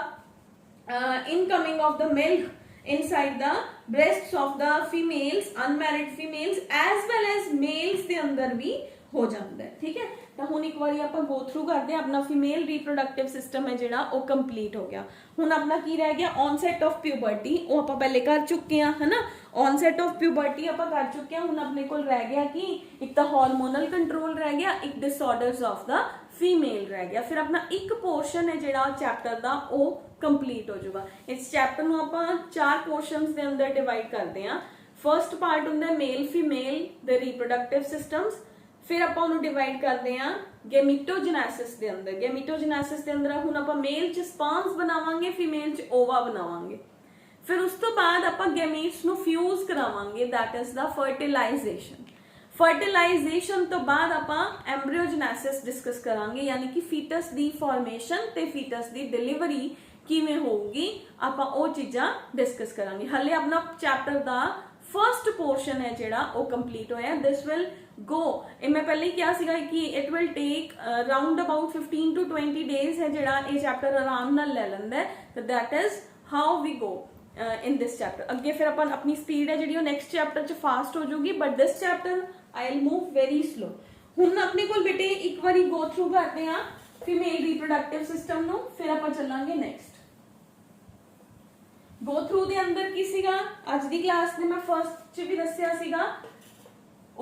incoming of the milk inside the breasts of the females, unmarried females as well as males ਦੇ ਅੰਦਰ ਵੀ ਹੋ ਜਾਂਦਾ ਹੈ। ਠੀਕ ਹੈ, ਤਾਂ ਹੁਣ ਇੱਕ ਵਾਰੀ ਆਪਾਂ ਗੋ ਥਰੂ ਕਰਦੇ ਆ ਆਪਣਾ ਫੀਮੇਲ ਰੀਪਰੋਡਕਟਿਵ ਸਿਸਟਮ ਹੈ ਜਿਹੜਾ ਉਹ ਕੰਪਲੀਟ ਹੋ ਗਿਆ। ਹੁਣ ਆਪਣਾ ਕੀ ਰਹਿ ਗਿਆ, ਔਨਸੈਟ ਆਫ ਪਿਊਬਰਟੀ, ਉਹ ਆਪਾਂ ਪਹਿਲੇ ਕਰ ਚੁੱਕੇ ਆ ਹੈ ਨਾ। ਔਨਸੈਟ ਆਫ ਪਿਊਬਰਟੀ ਆਪਾਂ ਕਰ ਚੁੱਕੇ ਆ। ਹੁਣ ਆਪਣੇ ਕੋਲ ਰਹਿ ਗਿਆ ਕਿ ਇੱਕ ਤਾਂ ਹਾਰਮੋਨਲ ਕੰਟਰੋਲ ਰਹਿ ਗਿਆ, ਇੱਕ ਡਿਸਆਰਡਰਸ ਆਫ ਦਾ ਫੀਮੇਲ ਰਹਿ ਗਿਆ। ਫਿਰ ਆਪਣਾ ਇੱਕ ਪੋਰਸ਼ਨ ਹੈ ਜਿਹੜਾ ਚੈਪਟਰ ਦਾ ਉਹ ਕੰਪਲੀਟ ਹੋ ਜਾਊਗਾ। ਇਸ ਚੈਪਟਰ ਨੂੰ ਆਪਾਂ 4 ਪੋਰਸ਼ਨਸ ਦੇ ਅੰਦਰ ਡਿਵਾਈਡ ਕਰਦੇ ਆ। ਫਰਸਟ ਪਾਰਟ ਹੁੰਦਾ ਮੇਲ ਫੀਮੇਲ ਦੇ ਰੀਪਰੋਡਕਟਿਵ ਸਿਸਟਮਸ। फिर आप डिवाइड करते हैं गैमीटोजेनेसिस के अंदर। गैमीटोजेनेसिस के अंदर हुण आपां मेल च स्पर्म्स बनावांगे, फीमेल च ओवा बनावांगे। फिर उस तो बाद आपां गैमीट्स नूं फ्यूज करावांगे, that is the fertilization. Fertilization तो बाद आपां एम्ब्रियोजेनेसिस डिस्कस करांगे, यानी कि फीटस दी फॉर्मेशन ते फीटस दी डिलीवरी किवें होगी, आपां ओ चीज़ां डिस्कस करांगे। हले अपना चैप्टर दा फर्स्ट पोर्शन है जिहड़ा वो कंप्लीट होया। दिस विल गो, मैं पहले ही क्या सीगा कि it will take round about 15 to 20 days है जिहड़ा ये चैप्टर आराम नाल ले लैंदा है। तो that is how we go in this chapter. अगे फिर अपन अपनी स्पीड है जिहड़ी नेक्स्ट चैप्टर च फास्ट हो जाऊगी, but this chapter I will move very slow. हुण अपने कोल बेटे एक बारी गो थ्रू करते हैं फीमेल रिप्रोडक्टिव सिस्टम नूं, फिर आपां चलांगे नेक्स्ट। गो थ्रू दे अंदर की सीगा अज दी क्लास ने मैं फर्स्ट च भी दस्सिया सीगा,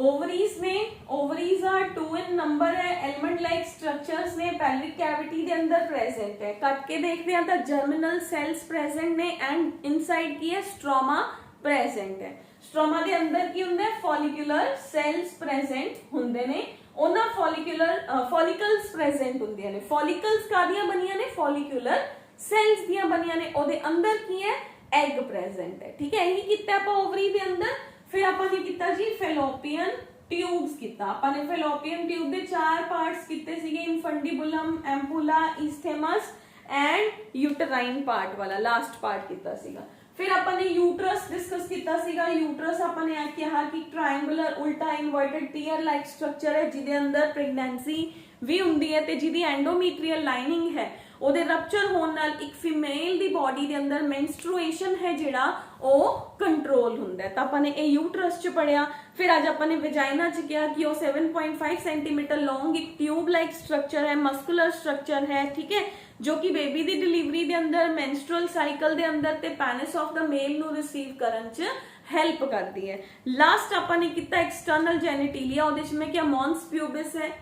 ओवरीज ने, ओवरीज आर 2 इन नंबर है, एलिमेंट लाइक स्ट्रक्चर्स ने पेल्विक कैविटी दे अंदर प्रेजेंट है। कट के देखते हैं तो जर्मिनल सेल्स प्रेजेंट ने एंड इनसाइड की है स्ट्रोमा प्रेजेंट है। स्ट्रोमा दे अंदर की हुंदा है फॉलिकुलर सेल्स प्रेजेंट हुंदे ने, ओना फॉलिकल्स प्रेजेंट हुंदियां ने। फॉलिकल्स कादियां बनियां ने, फॉलिकुलर सेल्स दियां बनियां ने, ओदे अंदर की है एग प्रेजेंट है। ठीक है, यही कितना आपां ओवरी दे अंदर। फिर आपां ने किता जी फैलोपियन ट्यूब्स किता। आपां ने फैलोपियन ट्यूब दे 4 पार्ट्स किते सीगे, infundibulum, ampulla, isthmus and uterine part वाला लास्ट पार्ट किता सीगा। फिर आपां ने यूट्रस डिस्कस किता सीगा। यूट्रस आपां ने कहा कि ट्रायंगुलर उल्टा इन्वर्टेड टीयर लाइक स्ट्रक्चर है जिहदे अंदर प्रेगनेंसी भी हुंदी है ते जिहदी एंडोमीट्रियल लाइनिंग है ਉਹਦੇ ਰਪਚਰ ਹੋਣ ਨਾਲ ਇੱਕ ਫੀਮੇਲ ਦੀ ਬਾਡੀ ਦੇ ਅੰਦਰ ਮੈਂਸਟਰੂਏਸ਼ਨ ਹੈ ਜਿਹੜਾ ਉਹ ਕੰਟਰੋਲ ਹੁੰਦਾ ਹੈ। ਤਾਂ ਆਪਾਂ ਨੇ ਇਹ ਯੂਟਰਸ ਚ ਪੜਿਆ। ਫਿਰ ਅੱਜ ਆਪਾਂ ਨੇ ਵਜਾਈਨਾ ਚ ਕਿਹਾ ਕਿ ਉਹ 7.5 ਸੈਂਟੀਮੀਟਰ ਲੌਂਗ ਇੱਕ ट्यूब ਲਾਈਕ ਸਟਰਕਚਰ ਹੈ, ਮਸਕੂਲਰ ਸਟਰਕਚਰ ਹੈ। ਠੀਕ ਹੈ, ਜੋ ਕਿ ਬੇਬੀ ਦੀ ਡਿਲੀਵਰੀ ਦੇ ਅੰਦਰ, ਮੈਂਸਟਰੁਅਲ ਸਾਈਕਲ ਦੇ ਅੰਦਰ ਤੇ ਪੈਨਿਸ ਆਫ ਦਾ ਮੇਲ ਨੂੰ ਰਿਸੀਵ ਕਰਨ ਚ ਹੈਲਪ ਕਰਦੀ ਹੈ। ਲਾਸਟ ਆਪਾਂ ਨੇ ਕੀਤਾ एक्सटर्नल जेनिटिलिया, ਉਹਦੇ ਚ ਮੈਂ ਕਿਹਾ मॉन्स प्यूबिस है।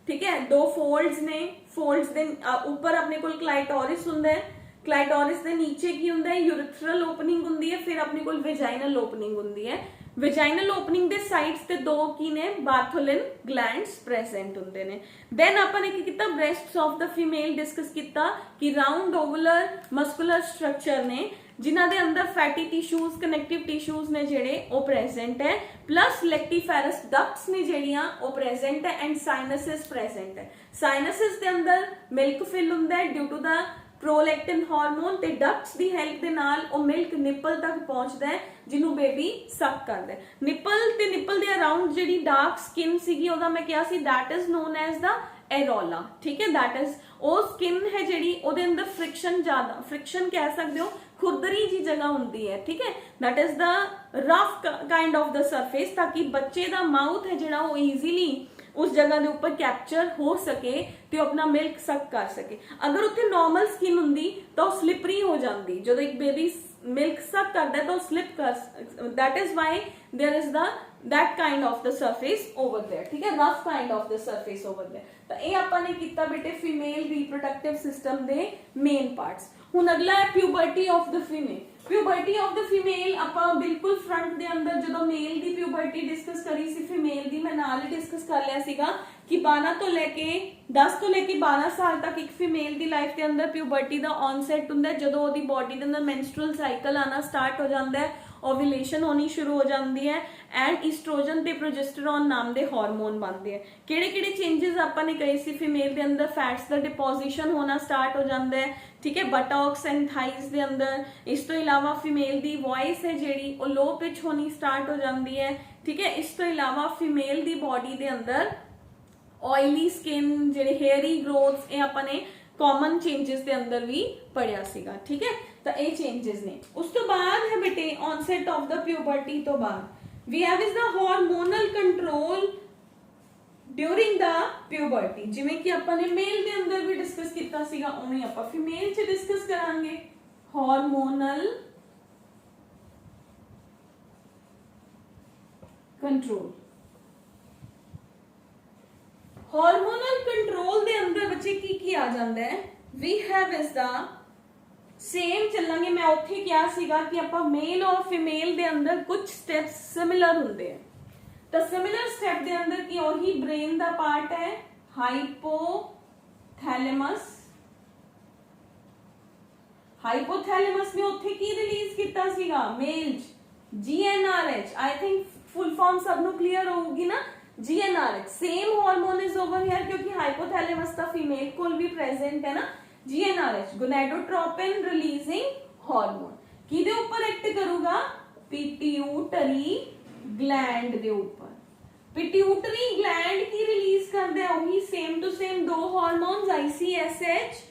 ठीक है, 2 फोल्ड्स ने, फोल्ड्स दे ऊपर अपने कोल क्लाइटोरिस हुंदा है, क्लाइटोरिस दे नीचे की हुंदा है यूरिथ्रल ओपनिंग हुंदी है, फिर अपने कोल वेजाइनल ओपनिंग हुंदी है। वेजाइनल ओपनिंग दे साइड्स ते 2 की ने बार्थोलिन ग्लैंड्स प्रेजेंट हुंदे ने। देन अपन ने की कीता breasts of the female discuss कीता कि राउंड ओवुलर मस्कुलर स्ट्रक्चर ने जिन्हां दे अंदर फैटी टिश्यूज, कनेक्टिव टिश्यूज ने जेड़े ओ प्रेजेंट है, प्लस लेक्टिफेरस डक्ट्स ने जेड़ियां ओ प्रेजेंट है एंड साइनसेस प्रेजेंट है। साइनसेस दे अंदर मिल्क फिल हुंदा है due to the prolactin hormone ते डक्ट्स दी हेल्प दे नाल ओ मिल्क निप्पल तक पहुंचदा है जिन्हों बेबी सक करदा है। निप्पल ते निप्पल दे अराउंड जेड़ी डार्क स्किन सीगी ओदा मैं कहा सी that is known as the areola. ठीक है, दैट इज ओ स्किन है जेड़ी ओदे अंदर फ्रिक्शन ज्यादा, फ्रिक्शन कह सकते हो, खुरदरी जी जगह होंदी है। ठीक है, that is the rough kind of the surface, ताकि बच्चे दा माउथ है जिहड़ा वो ईजीली उस जगह के ऊपर कैप्चर हो सके तो अपना मिल्क सक कर सके। अगर उत्थे नॉर्मल स्किन हुंदी तो स्लिपरी हो जाती, जो एक बेबी मिल्क सक करता है तो स्लिप कर, that is why there is the that kind of the surface over there. ठीक है, rough kind of the surface over there. तो ये आपां ने कीता बेटे फीमेल रिप्रोडक्टिव सिस्टम दे मेन पार्ट्स। हुण अगला है puberty of the female. Puberty of the female ਆਪਾਂ ਬਿਲਕੁਲ ਫਰੰਟ ਦੇ ਅੰਦਰ ਜਦੋਂ ਮੇਲ ਦੀ ਪਿਊਬਰਟੀ ਡਿਸਕਸ ਕਰੀ ਸੀ ਫੀਮੇਲ ਦੀ ਮੈਂ ਨਾਲ ਹੀ ਡਿਸਕਸ ਕਰ ਲਿਆ ਸੀਗਾ ਕਿ 12 ਤੋਂ ਲੈ ਕੇ 10 ਤੋਂ ਲੈ ਕੇ 12 ਸਾਲ ਤੱਕ ਇੱਕ ਫੀਮੇਲ ਦੀ ਲਾਈਫ ਦੇ ਅੰਦਰ ਪਿਊਬਰਟੀ ਦਾ ਔਨਸੈਟ ਹੁੰਦਾ ਜਦੋਂ ਉਹਦੀ ਬਾਡੀ ਦੇ ਅੰਦਰ ਮੈਂਸਟਰੁਅਲ ਸਾਈਕਲ ਆਣਾ ਸਟਾਰਟ ਹੋ ਜਾਂਦਾ ਹੈ ओव्यूलेशन होनी शुरू हो जाती है एंड ईस्ट्रोजन ते प्रोजेस्टेरॉन नाम के हार्मोन बनते हैं किहड़े चेंजेस आपने कहे सी फीमेल के अंदर फैट्स का डिपोजिशन होना स्टार्ट हो जाता है ठीक है बटॉक्स एंड थाइज के अंदर इस तो इलावा फीमेल की वॉइस है जिहड़ी वो लो पिच होनी स्टार्ट हो जाती है ठीक है इस तो इलावा फीमेल की बॉडी के अंदर ऑयली स्किन जिहड़े हेयरी ग्रोथ्स ये अपने कॉमन चेंजेस के अंदर भी पढ़िया सीगा ठीक है तो ये चेंजेस ने उस तो बाद है बेटे ऑनसेट ऑफ द प्यूबर्टी तो बाद we have is the hormonal control during the puberty जिवें कि अपन ने मेल के अंदर भी डिस्कस किया सीगा उवें अपन फीमेल च डिस्कस करांगे हार्मोनल कंट्रोल हार्मोनल कंट्रोल दे अंदर बच्चे की आ जाता है we have is the same चलांगे मैं उत्थे क्या सीगा कि ਆਪਾਂ मेल और फीमेल ਦੇ ਅੰਦਰ ਕੁਝ ਸਟੈਪਸ ਸਿਮਿਲਰ ਹੁੰਦੇ ਆ ਤਾਂ ਸਿਮਿਲਰ ਸਟੈਪ ਦੇ ਅੰਦਰ ਕੀ ਉਹੀ ਬ੍ਰੇਨ ਦਾ ਪਾਰਟ ਹੈ ਹਾਈਪੋਥੈਲੇਮਸ ਨੇ ਉੱਥੇ ਕੀ ਰਿਲੀਜ਼ ਕੀਤਾ ਸੀਗਾ ਮੇਲ GnRH I think full form सब ਨੂੰ ਕਲੀਅਰ ਹੋਊਗੀ ਨਾ GnRH same hormone is over here क्योंकि हाइपोथैलेमस ਤਾਂ फीमेल ਕੋਲ भी प्रेजेंट है ना GnRH गोनेडोट्रोपिन रिलीजिंग हार्मोन किदे ऊपर एक्ट करूगा पिट्यूटरी ग्लैंड दे ऊपर पिट्यूटरी ग्लैंड की रिलीज कर दे वही सेम टू सेम दो hormones ICSH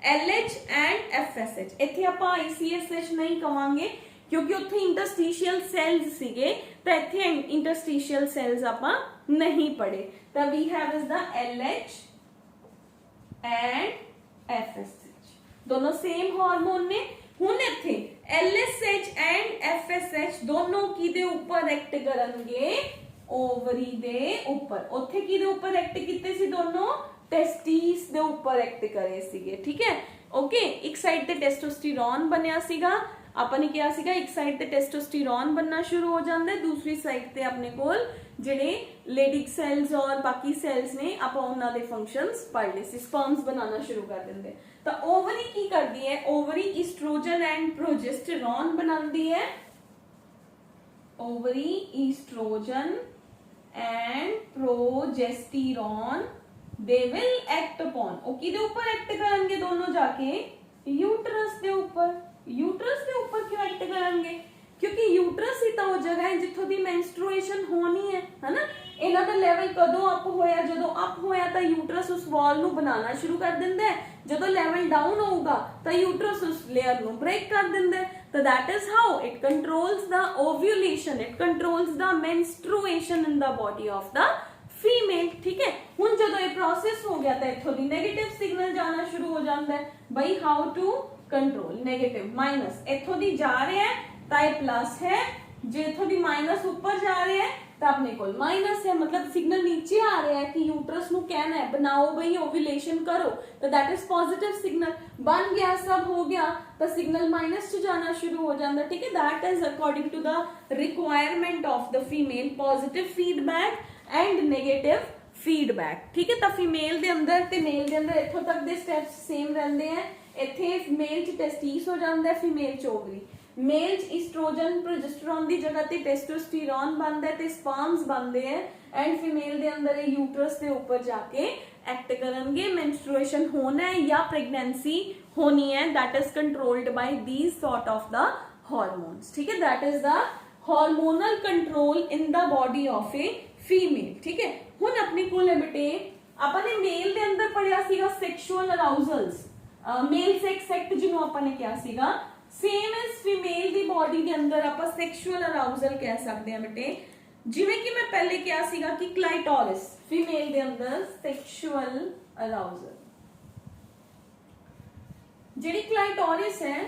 LH and FSH इथे ਆਪਾਂ ICSH नहीं कवांगे क्योंकि उत्थे इंटरस्टिशियल सेल्स सीगे तो इथे इंटरस्टिशियल सेल्स ਆਪਾਂ नहीं पढ़े तो we have is the LH and FSH दोनों सेम हार्मोन ने हुण इत्थे LSH एंड FSH दोनों किदे ऊपर एक्ट करनगे ओवरी दे ऊपर उत्थे किदे ऊपर एक्ट कीते सी दोनों टेस्टिस दे ऊपर एक्ट करे सीगे ठीक है ओके एक साइड ते टेस्टोस्टेरोन बनया सीगा आपने क्या सीगा एक साइड ते टेस्टोस्टेरोन बनना शुरू हो जाता है दूसरी साइड ते अपने कोल ਜਿਹੜੇ ਲੇਡਿਕ ਸੈਲਸ ਔਰ ਬਾਕੀ ਸੈਲਸ ਨੇ ਆਪਾਂ ਉਹਨਾਂ ਦੇ ਫੰਕਸ਼ਨਸ ਪੜ੍ਹ ਲਏ ਸੀ ਸਪਰਮਸ ਬਣਾਉਣਾ ਸ਼ੁਰੂ ਕਰ ਦਿੰਦੇ ਤਾਂ ਓਵਰੀ ਕੀ ਕਰਦੀ ਹੈ ਓਵਰੀ ਈਸਟ੍ਰੋਜਨ ਐਂਡ ਪ੍ਰੋਜੈਸਟੇਰੋਨ ਬਣਾਉਂਦੀ ਹੈ ovary ਈਸਟ੍ਰੋਜਨ and ਪ੍ਰੋਜੈਸਟੇਰੋਨ they will act upon ਉਹ ਕਿਹਦੇ ਉੱਪਰ ਐਕਟ ਕਰਨਗੇ ਦੋਨੋਂ ਜਾ ਕੇ यूट्रस ਦੇ ਉੱਪਰ ਕਿਉਂ ਐਕਟ ਕਰਨਗੇ क्योंकि यूट्रस ही तो वो जगह है जिथों दी मेंस्ट्रुएशन होनी है ना इन्हां दा लेवल कदों अप होया जदों अप होया तां यूट्रस उस वॉल नू बनाना शुरू कर दिंदा है जदों लेवल डाउन होगा तां यूट्रस उस लेयर नू ब्रेक कर दिंदा है तो that is how it controls the ovulation it controls the menstruation in the body of the female ठीक है हुण जदों ये प्रोसेस हो गया तां इथों दी नेगेटिव सिग्नल जाना शुरू हो जांदा है बई how to control negative minus इथों दी जा रहा है तो ये प्लस है जे इथों दी माइनस ऊपर जा रहे हैं तो अपने को माइनस है मतलब सिग्नल नीचे आ रहा है कि यूट्रस नु कहना है बनाओ भाई ओव्यूलेशन करो तो दैट इज पॉजिटिव सिग्नल बन गया सब हो गया तो सिग्नल माइनस च जाना शुरू हो जाता ठीक है that is according to the requirement of the female positive feedback and negative feedback ठीक है तो फीमेल दे अंदर ते मेल दे अंदर इथों तक दे स्टेप्स सेम रहंदे हैं इथे मेल च टेस्टिस हो जाता है फीमेल च ओवरी मेल ईस्ट्रोजन प्रोजेस्टेरॉन की जगह ते टेस्टोस्टेरोन बनता है ते स्पर्म्स बनते हैं एंड फीमेल के अंदर यूट्रस के ऊपर जाके एक्ट करेंगे मेंस्ट्रुएशन होना है या प्रेगनेंसी होनी है that is controlled by these sort of the hormones ठीक है that is the hormonal control in the body of a female ठीक है हुण अपने कोल है बेटे आपने मेल के अंदर पढ़िया सीगा sexual arousals male sex act जिन्हों आपने क्या सीगा सेम एज फीमेल दी बॉडी के अंदर आप सेक्सुअल अराउजल कह सकते हैं बेटे जिवें कि मैं पहले क्या सीगा कि क्लाइटोरिस फीमेल दे अंदर सेक्सुअल अराउजल जेडी क्लाइटोरिस है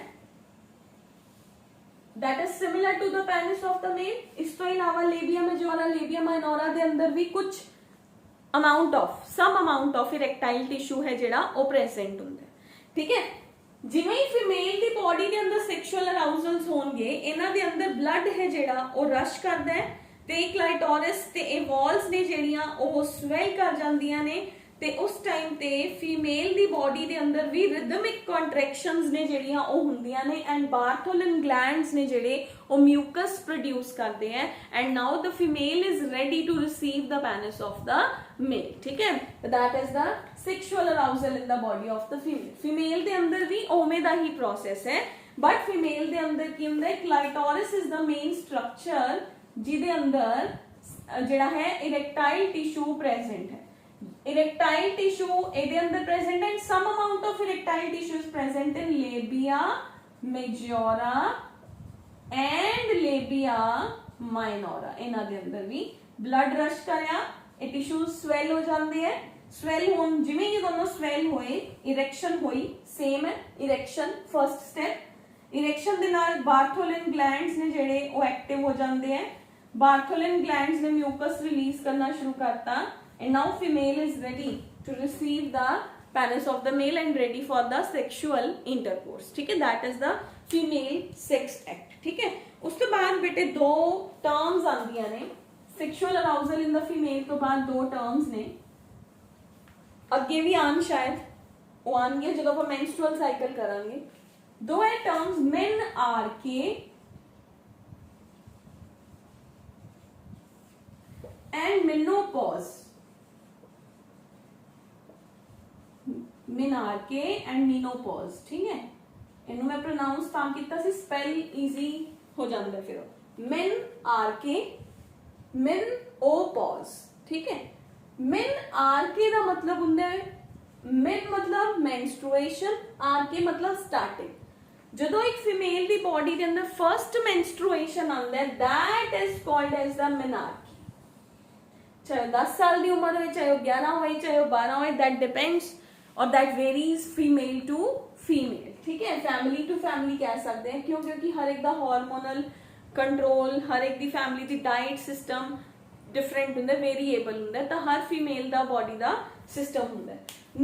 that is similar to the penis of the male इस तो इलावा लेबिया मेजोरा लेबिया माइनोरा दे अंदर भी कुछ some amount of erectile tissue है जेड़ा वो प्रेजेंट हुंदा है ठीक है जिवें फीमेल की बॉडी के अंदर सेक्सुअल ਅਰਾਊਜ਼ਲਸ ਹੋਣਗੇ, ਇਹਨਾਂ ਦੇ ਅੰਦਰ ਬਲੱਡ ਹੈ ਜਿਹੜਾ ਉਹ ਰਸ਼ ਕਰਦਾ ਹੈ ਤੇ ਕਲਾਈਟੋਰਿਸ ਤੇ ਇਹ ਵਾਲਸ ਨੇ ਜਿਹੜੀਆਂ ਉਹ ਸਵੈਲ ਕਰ ਜਾਂਦੀਆਂ ਨੇ ਤੇ ਉਸ ਟਾਈਮ ਤੇ ਫੀਮੇਲ ਦੀ ਬੋਡੀ ਦੇ ਅੰਦਰ ਵੀ ਰਿਦਮਿਕ ਕੰਟਰੈਕਸ਼ਨਸ ਨੇ ਜਿਹੜੀਆਂ ਉਹ ਹੁੰਦੀਆਂ ਨੇ ਐਂਡ ਬਾਰਥੋਲਿਨ ਗਲੈਂਡਸ ਨੇ ਜਿਹੜੇ ਉਹ ਮਿਊਕਸ ਪ੍ਰੋਡਿਊਸ ਕਰਦੇ ਆ and now the female is ready to receive the penis of the male. ਠੀਕ ਹੈ, that is the sexual arousal in the body of the female. Female ਦੇ ਅੰਦਰ ਵੀ ਉਵੇਂ ਦਾ ਹੀ ਪ੍ਰੋਸੈਸ ਹੈ ਬਟ ਫੀਮੇਲ ਦੇ ਅੰਦਰ ਕੀ ਹੁੰਦਾ ਹੈ, clitoris is the main structure ਜਿਹਦੇ ਅੰਦਰ ਜਿਹੜਾ ਹੈ ਇਰੈਕਟਾਈਲ ਟਿਸ਼ੂ ਪ੍ਰੈਜ਼ੈਂਟ ਹੈ। इरेक्टाइल टिश्यू ਇਹਦੇ ਅੰਦਰ present and some amount of erectile tissue is present in labia majora and labia minora। ਇਹਨਾਂ ਦੇ ਅੰਦਰ ਵੀ blood rush ਕਰਿਆ, ਇਹ tissues swell ਹੋ ਜਾਂਦੇ ਹੈ। swell ਹੋਣ ਜਿਵੇਂ ਹੀ ਦੋਨੋਂ swell ਹੋਏ erection ਹੋਈ, same ਹੈ erection first step। erection ਦੇ ਨਾਲ ਬਾਰਥੋਲਿਨ glands ਨੇ ਜਿਹੜੇ ਉਹ active ਹੋ ਜਾਂਦੇ ਹੈ। ਬਾਰਥੋਲਿਨ glands ਨੇ mucus release ਕਰਨਾ ਸ਼ੁਰੂ ਕਰਤਾ and now female is ready to receive the penis of the male and ready for the sexual intercourse। ठीक है, that is the female sex act। ठीक है, ਉਸ ਤੋਂ ਬਾਅਦ ਬੇਟੇ ਦੋ terms ਆਉਂਦੀਆਂ ਨੇ sexual arousal in the female ਤੋਂ ਬਾਅਦ ਦੋ terms ਨੇ, ਅੱਗੇ ਵੀ ਆਣ ਸ਼ਾਇਦ ਉਹ ਆਣਗੇ ਜਦੋਂ ਆਪਾਂ menstrual cycle ਕਰਾਂਗੇ। ਦੋ ਹੈ terms menarche and menopause। menarche and menopause। ठीक है, ਇਹਨੂੰ ਮੈਂ ਪ੍ਰੋਨਾਉਂਸ ਤਾਂ ਕੀਤਾ ਸੀ ਸਪੈਲ ਈਜ਼ੀ ਹੋ ਜਾਂਦਾ ਫਿਰ। menarche menopause। ठीक है, menarche ਦਾ ਮਤਲਬ ਹੁੰਦਾ ਹੈ men मतलब menstruation, arche मतलब starting। ਜਦੋਂ ਇੱਕ ਫੀਮੇਲ ਦੀ ਬੋਡੀ ਦੇ ਅੰਦਰ ਫਰਸਟ menstruation ਆਉਂਦਾ ਹੈ that is called as the menarche। ਚਾਹੇ 10 ਸਾਲ ਦੀ ਉਮਰ ਹੋਵੇ, ਚਾਹੇ 11 ਹੋਏ, ਚਾਹੇ 12 ਹੋਏ, that depends और that varies female to female। ठीक है, family to family कह सकते हैं क्यों, क्योंकि हर एक दा हार्मोनल कंट्रोल, हर एक दी फैमिली दी डाइट सिस्टम डिफरेंट हुंदा, वेरीएबल हुंदा, तो हर फीमेल दा बॉडी दा सिस्टम हुंदा।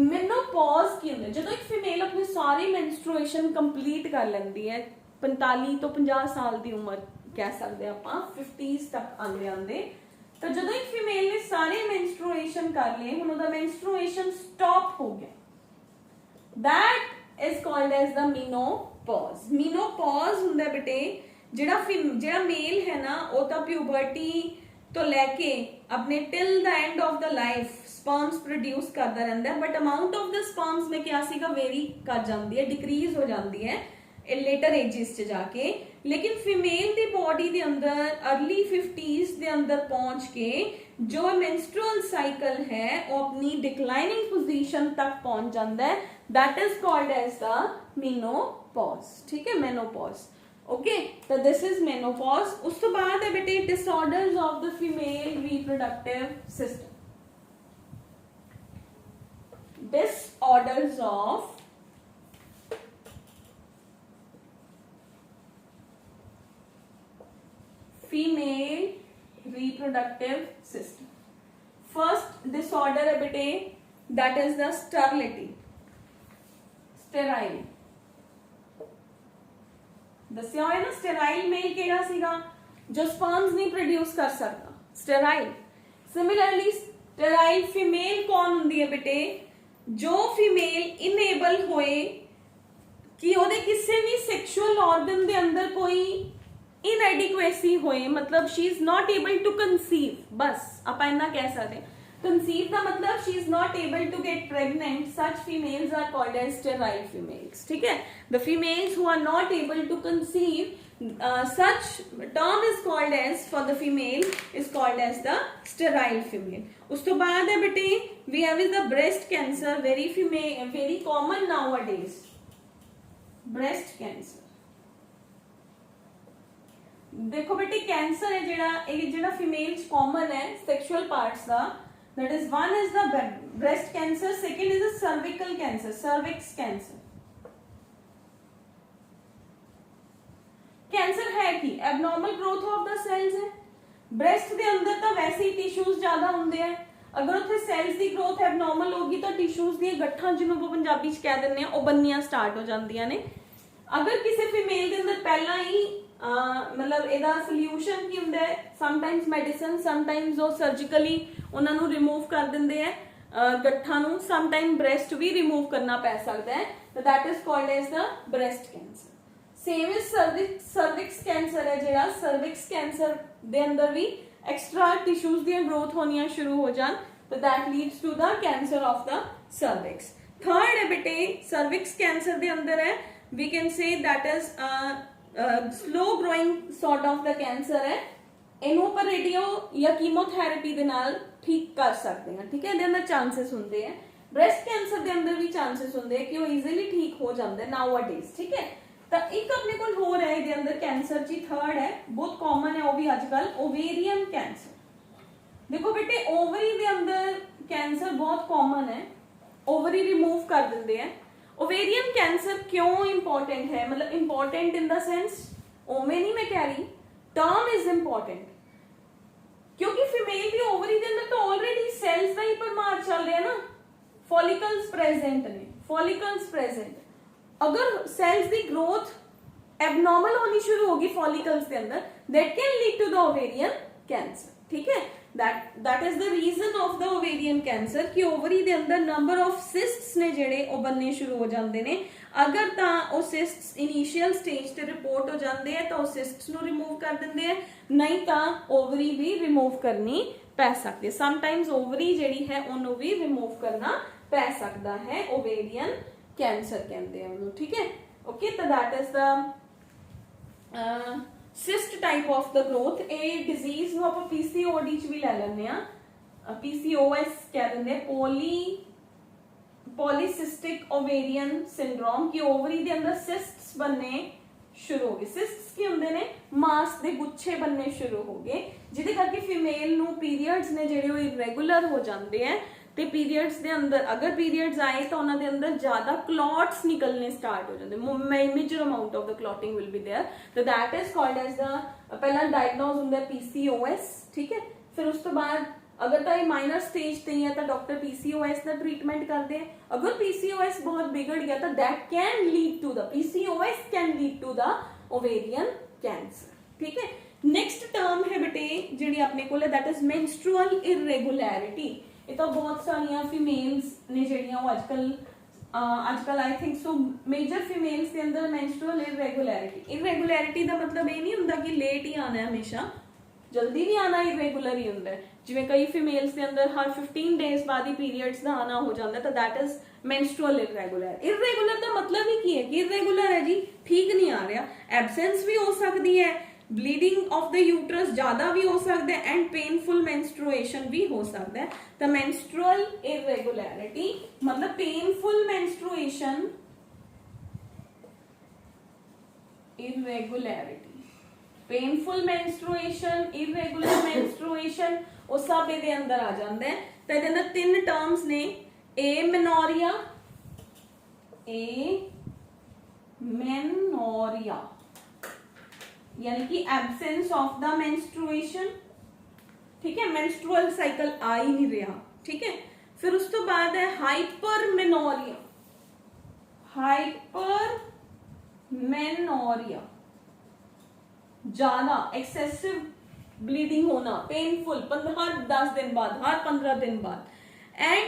मेनोपॉज की हुंदा जदों एक फीमेल अपनी सारी मेंस्ट्रुएशन कंप्लीट कर लैंदी है 45 तो 50 साल दी उम्र कह सकते हैं आपां 50s तक आंदे आंदे, तो जदों एक फीमेल ने सारे मेंस्ट्रुएशन कर लिए, हुण ओहदा मेंस्ट्रुएशन स्टॉप हो गया, that is called as the menopause। menopause ਹੁੰਦਾ ਬੇਟੇ ਜਿਹੜਾ ਮੇਲ ਹੈ ਨਾ ਉਹ ਤਾਂ ਪਿਊਬਰਟੀ ਤੋਂ ਲੈ ਕੇ ਆਪਣੇ till the end of the life sperms produce ਕਰਦਾ ਰਹਿੰਦਾ, but amount of the sperms में क्या ਸੀਗਾ वेरी ਕਰ ਜਾਂਦੀ ਹੈ, डिक्रीज ਹੋ ਜਾਂਦੀ ਹੈ ਲੇਟਰ ਏजेस ਚ ਜਾ ਕੇ। लेकिन फीमेल ਦੀ बॉडी ਦੇ ਅੰਦਰ अर्ली 50s ਦੇ ਅੰਦਰ ਪਹੁੰਚ ਕੇ जो menstrual cycle है वो अपनी declining position तक पहुंच जाता है, that is called as the menopause। ठीक है, menopause। ओके, तो this is menopause। उस तो बाद है बेटे disorders of the female reproductive system। disorders of female reproductive system। first disorder है बेटे that is the sterility। sterile दसिया है ना, sterile मेल केड़ा सीगा जो sperms नहीं प्रोड्यूस कर सकता, sterile। similarly sterile female कौन हुंदी है बेटे, जो फीमेल इनेबल होए कि ओदे किसी भी सेक्सुअल ऑर्गन दे अंदर कोई इनएडिक्वेसी होए, मतलब she is not able to conceive, बस आप इतना कह सकते हैं। कंसीव का मतलब she is not able to get pregnant, such females are called as sterile females. ठीक है, the females who are not able to conceive such term is called as for the female is called as the sterile female। उस तो बाद है बेटे we have is the breast cancer, very common nowadays। breast cancer देखो बेटे cancer है जेड़ा female common है सेक्सुअल पार्ट्स का, that is one is the breast cancer, second is the cervical cancer, cervix cancer। Cancer है कि abnormal growth of the cells है, breast के अंदर तो वैसे ही टिश्यूज ज्यादा होंगे हैं, अगर उत्थे सेल्स की ग्रोथ एबनॉर्मल होगी तो टिश्यूज दी गठ्ठां जिन्हों पंजाबी च कह दिंदे आ ओह बननियां स्टार्ट हो जांदियां ने। अगर किसी फीमेल के अंदर पहला ही मतलब ਇਹਦਾ ਸੋਲੂਸ਼ਨ ਕੀ ਹੁੰਦਾ ਹੈ, ਸਮਟਾਈਮਸ ਮੈਡੀਸਨ, ਸਮਟਾਈਮਸ ਉਹ ਸਰਜੀਕਲੀ ਉਹਨਾਂ ਨੂੰ ਰਿਮੂਵ ਕਰ ਦਿੰਦੇ ਹੈ ਗੱਠਾਂ ਨੂੰ, ਸਮਟਾਈਮ ਬ੍ਰੈਸਟ ਵੀ ਰਿਮੂਵ ਕਰਨਾ ਪੈ ਸਕਦਾ ਹੈ, ਤਾਂ that is called as the breast cancer. Same is cervix cancer ਹੈ ਜਿਹੜਾ, ਸਰਵਿਕਸ ਕੈਂਸਰ ਦੇ ਅੰਦਰ ਵੀ ਐਕਸਟਰਾ ਟਿਸ਼ੂਜ਼ ਦੀਆਂ ਗਰੋਥ ਹੋਣੀਆਂ ਸ਼ੁਰੂ ਹੋ ਜਾਣ, ਤਾਂ that leads to the cancer of the cervix. Third है बेटे cervix cancer ਦੇ ਅੰਦਰ ਹੈ, we can say that is slow growing sort of the cancer ਹੈ, ਇਹਨੂੰ ਆਪਾਂ ਰੇਡੀਓ ਜਾਂ ਕੀਮੋਥੈਰੇਪੀ ਦੇ ਨਾਲ ਠੀਕ ਕਰ ਸਕਦੇ ਹਾਂ, ਠੀਕ ਹੈ, ਇਹਦੇ ਅੰਦਰ ਚਾਂਸਸ ਹੁੰਦੇ ਹੈ। ਬ੍ਰੈਸਟ ਕੈਂਸਰ ਦੇ ਅੰਦਰ ਵੀ ਚਾਂਸਸ ਹੁੰਦੇ ਹੈ ਕਿ ਉਹ ਈਜ਼ੀਲੀ ਠੀਕ ਹੋ ਜਾਂਦਾ ਨਾਓ ਅਡੇਜ਼, ਠੀਕ ਹੈ। ਤਾਂ ਇੱਕ ਆਪਣੇ ਕੋਲ ਹੋਰ ਹੈ ਇਹਦੇ ਅੰਦਰ ਕੈਂਸਰ ਜੀ, ਥਰਡ ਹੈ, ਬਹੁਤ ਕਾਮਨ ਹੈ ਉਹ ਵੀ ਅੱਜ ਕੱਲ, ਓਵੇਰੀਅਨ ਕੈਂਸਰ। देखो बेटे ओवरी के अंदर कैंसर बहुत कॉमन है, ओवरी रिमूव कर देंगे हैं। ओवेरियन कैंसर क्यों इंपॉर्टेंट है, मतलब इंपॉर्टेंट इन द सेंस ओवे नहीं मैं कह रही, टर्म इज इंपॉर्टेंट, क्योंकि फीमेल की ओवरी के अंदर तो ऑलरेडी सेल्स का ही परमार चल रहा है ना, फॉलिकल्स प्रेजेंट ने, फॉलिकल्स प्रेजेंट, अगर सेल्स की ग्रोथ एबनॉर्मल होनी शुरू होगी फॉलिकल्स के अंदर, that can lead to the ovarian cancer, ठीक है। that is the reason of the ovarian cancer कि ओवरी ਦੇ ਅੰਦਰ number of cysts ਨੇ ਜਿਹੜੇ ਉਹ ਬੰਨੇ ਸ਼ੁਰੂ ਹੋ ਜਾਂਦੇ ਨੇ। ਅਗਰ ਤਾਂ ਉਹ cysts initial stage ਤੇ ਰਿਪੋਰਟ ਹੋ ਜਾਂਦੇ ਆ ਤਾਂ ਉਹ cysts ਨੂੰ ਰਿਮੂਵ ਕਰ ਦਿੰਦੇ ਆ, ਨਹੀਂ ਤਾਂ ovary ਵੀ ਰਿਮੂਵ ਕਰਨੀ ਪੈ ਸਕਦੀ ਹੈ। ਸਮਟਾਈਮਸ ovary ਜਿਹੜੀ ਹੈ ਉਹਨੂੰ ਵੀ ਰਿਮੂਵ ਕਰਨਾ ਪੈ ਸਕਦਾ ਹੈ, ovarian cancer ਕਹਿੰਦੇ ਆ ਉਹਨੂੰ, ਠੀਕ ਹੈ। ਓਕੇ, ਤਾਂ that is the cyst type of the growth. A disease ਨੂੰ ਆਪਾਂ PCOD ਚ ਵੀ ਲੈ ਲੈਂਦੇ ਆ, PCOS ਕਹਿ ਦਿੰਦੇ, ਪੋਲੀਸਿਸਟਿਕ ਓਵੇਰੀਅਨ ਸਿੰਡਰੋਮ, ਕਿ ਓਵਰੀ ਦੇ ਅੰਦਰ ਸਿਸਟਸ बनने ਸ਼ੁਰੂ ਹੋ ਗਏ। ਸਿਸਟਸ ਕੀ ਹੁੰਦੇ ਨੇ, ਮਾਸ ਦੇ ਗੁੱਛੇ बनने ਸ਼ੁਰੂ ਹੋ ਗਏ, ਜਿਹਦੇ ਕਰਕੇ ਫੀਮੇਲ ਨੂੰ ਪੀਰੀਅਡਸ ਨੇ ਜਿਹੜੇ ਉਹ ਇਰੈਗੂਲਰ ਹੋ ਜਾਂਦੇ ਆ, ਤੇ ਪੀਰੀਅਡਸ ਦੇ ਅੰਦਰ ਅਗਰ ਪੀਰੀਅਡਸ ਆਏ ਤਾਂ ਉਹਨਾਂ ਦੇ ਅੰਦਰ ਜ਼ਿਆਦਾ ਕਲੌਟਸ ਨਿਕਲਨੇ ਸਟਾਰਟ ਹੋ ਜਾਂਦੇ, major amount of the clotting will be there, ਤਾਂ that is called as the ਪਹਿਲਾਂ ਡਾਇਗਨੋਸ ਹੁੰਦਾ PCOS, ਠੀਕ ਹੈ। ਫਿਰ ਉਸ ਤੋਂ ਬਾਅਦ अगर तो ये माइनर स्टेज ते है तो डॉक्टर PCOS का ट्रीटमेंट करते हैं। अगर PCOS बहुत बिगड़ गया तो that can lead to the PCOS can lead to the ovarian cancer, ठीक है। नेक्स्ट टर्म है बेटे जी अपने को, दैट इज मेंस्ट्रुअल इरेगुलैरिटी। ये तो बहुत सारिया फीमेल्स ने जड़ियां आजकल I think so major females के अंदर मेंस्ट्रुअल इरेगुलैरिटी का मतलब ये नहीं होंगे कि लेट ही आना है, हमेशा जल्दी भी आना इरेगुलर ही होंगे। जिवें कई फीमेल्स के अंदर हर 15 डेज बाद ही पीरियड्स का आना हो जाता है, तो that is menstrual irregular. Irregular का मतलब ही की है कि इरेगुलर है जी, ठीक नहीं आ रहा, एब्सेंस भी हो सकती है, ब्लीडिंग ऑफ द यूट्रस ज्यादा भी हो सकता है, एंड पेनफुल मेंस्ट्रुएशन भी हो सकता है। तो मेंस्ट्रुअल इरेगुलरिटी मतलब painful menstruation, irregularity, painful menstruation, irregular menstruation, ਉਹ ਸਭ ਇਹਦੇ ਅੰਦਰ ਆ ਜਾਂਦਾ ਹੈ। ਤਾਂ ਇਹਦੇ ਅੰਦਰ ਤਿੰਨ ਟਰਮਸ ਨੇ, एमेनोरिया, यानी कि एब्सेंस ऑफ द मेंस्ट्रुएशन, ठीक है, मेंस्ट्रुअल साइकिल आ ही नहीं रहा, ठीक है। फिर उस तो बाद है हाइपरमेनोरिया, हाइपरमेनोरिया ज्यादा एक्सेसिव ब्लीडिंग होना, पेनफुल हर 10 दिन बाद, हर 15 दिन बाद, एंड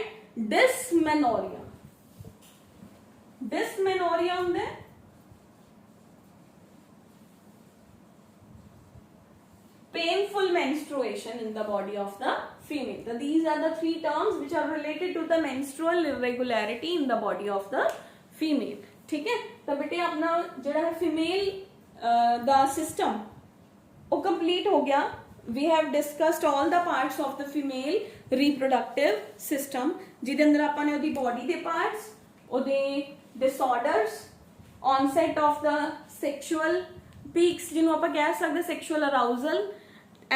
डिसमेनोरिया, डिसमेनोरिया होंगे painful menstruation in the body of the female. So these are the three terms which are related to the menstrual irregularity in the body of the female, ठीक है। तो बेटे अपना जड़ा फीमेल दा system वो complete हो गया। We have discussed all the parts of the female reproductive system, जिहदे अंदर आपां ने ओदी बॉडी दे पार्ट्स, ओदे disorders, onset of the sexual peaks जिन्हों आपां कह सकदे sexual arousal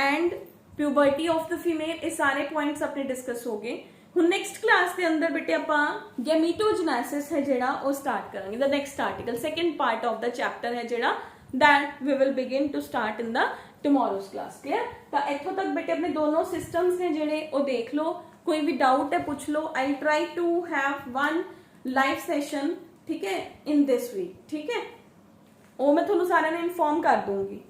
and puberty of the female, ये सारे पॉइंट्स अपने डिस्कस हो गए। हुण नेक्स्ट क्लास के अंदर बेटे आपां गैमीटोजेनेसिस है जिहड़ा वो स्टार्ट करांगे, the next article, second part of the chapter है जिहड़ा that we will begin to start in the tomorrow's class, clear। तो इत्थों तक बेटे अपने दोनों सिस्टम्स ने जिहड़े वो देख लो, कोई भी डाउट है पूछ लो। I try to have one live session, ठीक है, इन दिस वीक, ठीक है। ਉਹ ਮੈਂ ਤੁਹਾਨੂੰ ਸਾਰਿਆਂ ਨੂੰ ਇਨਫੋਰਮ ਕਰ ਦੂੰਗੀ।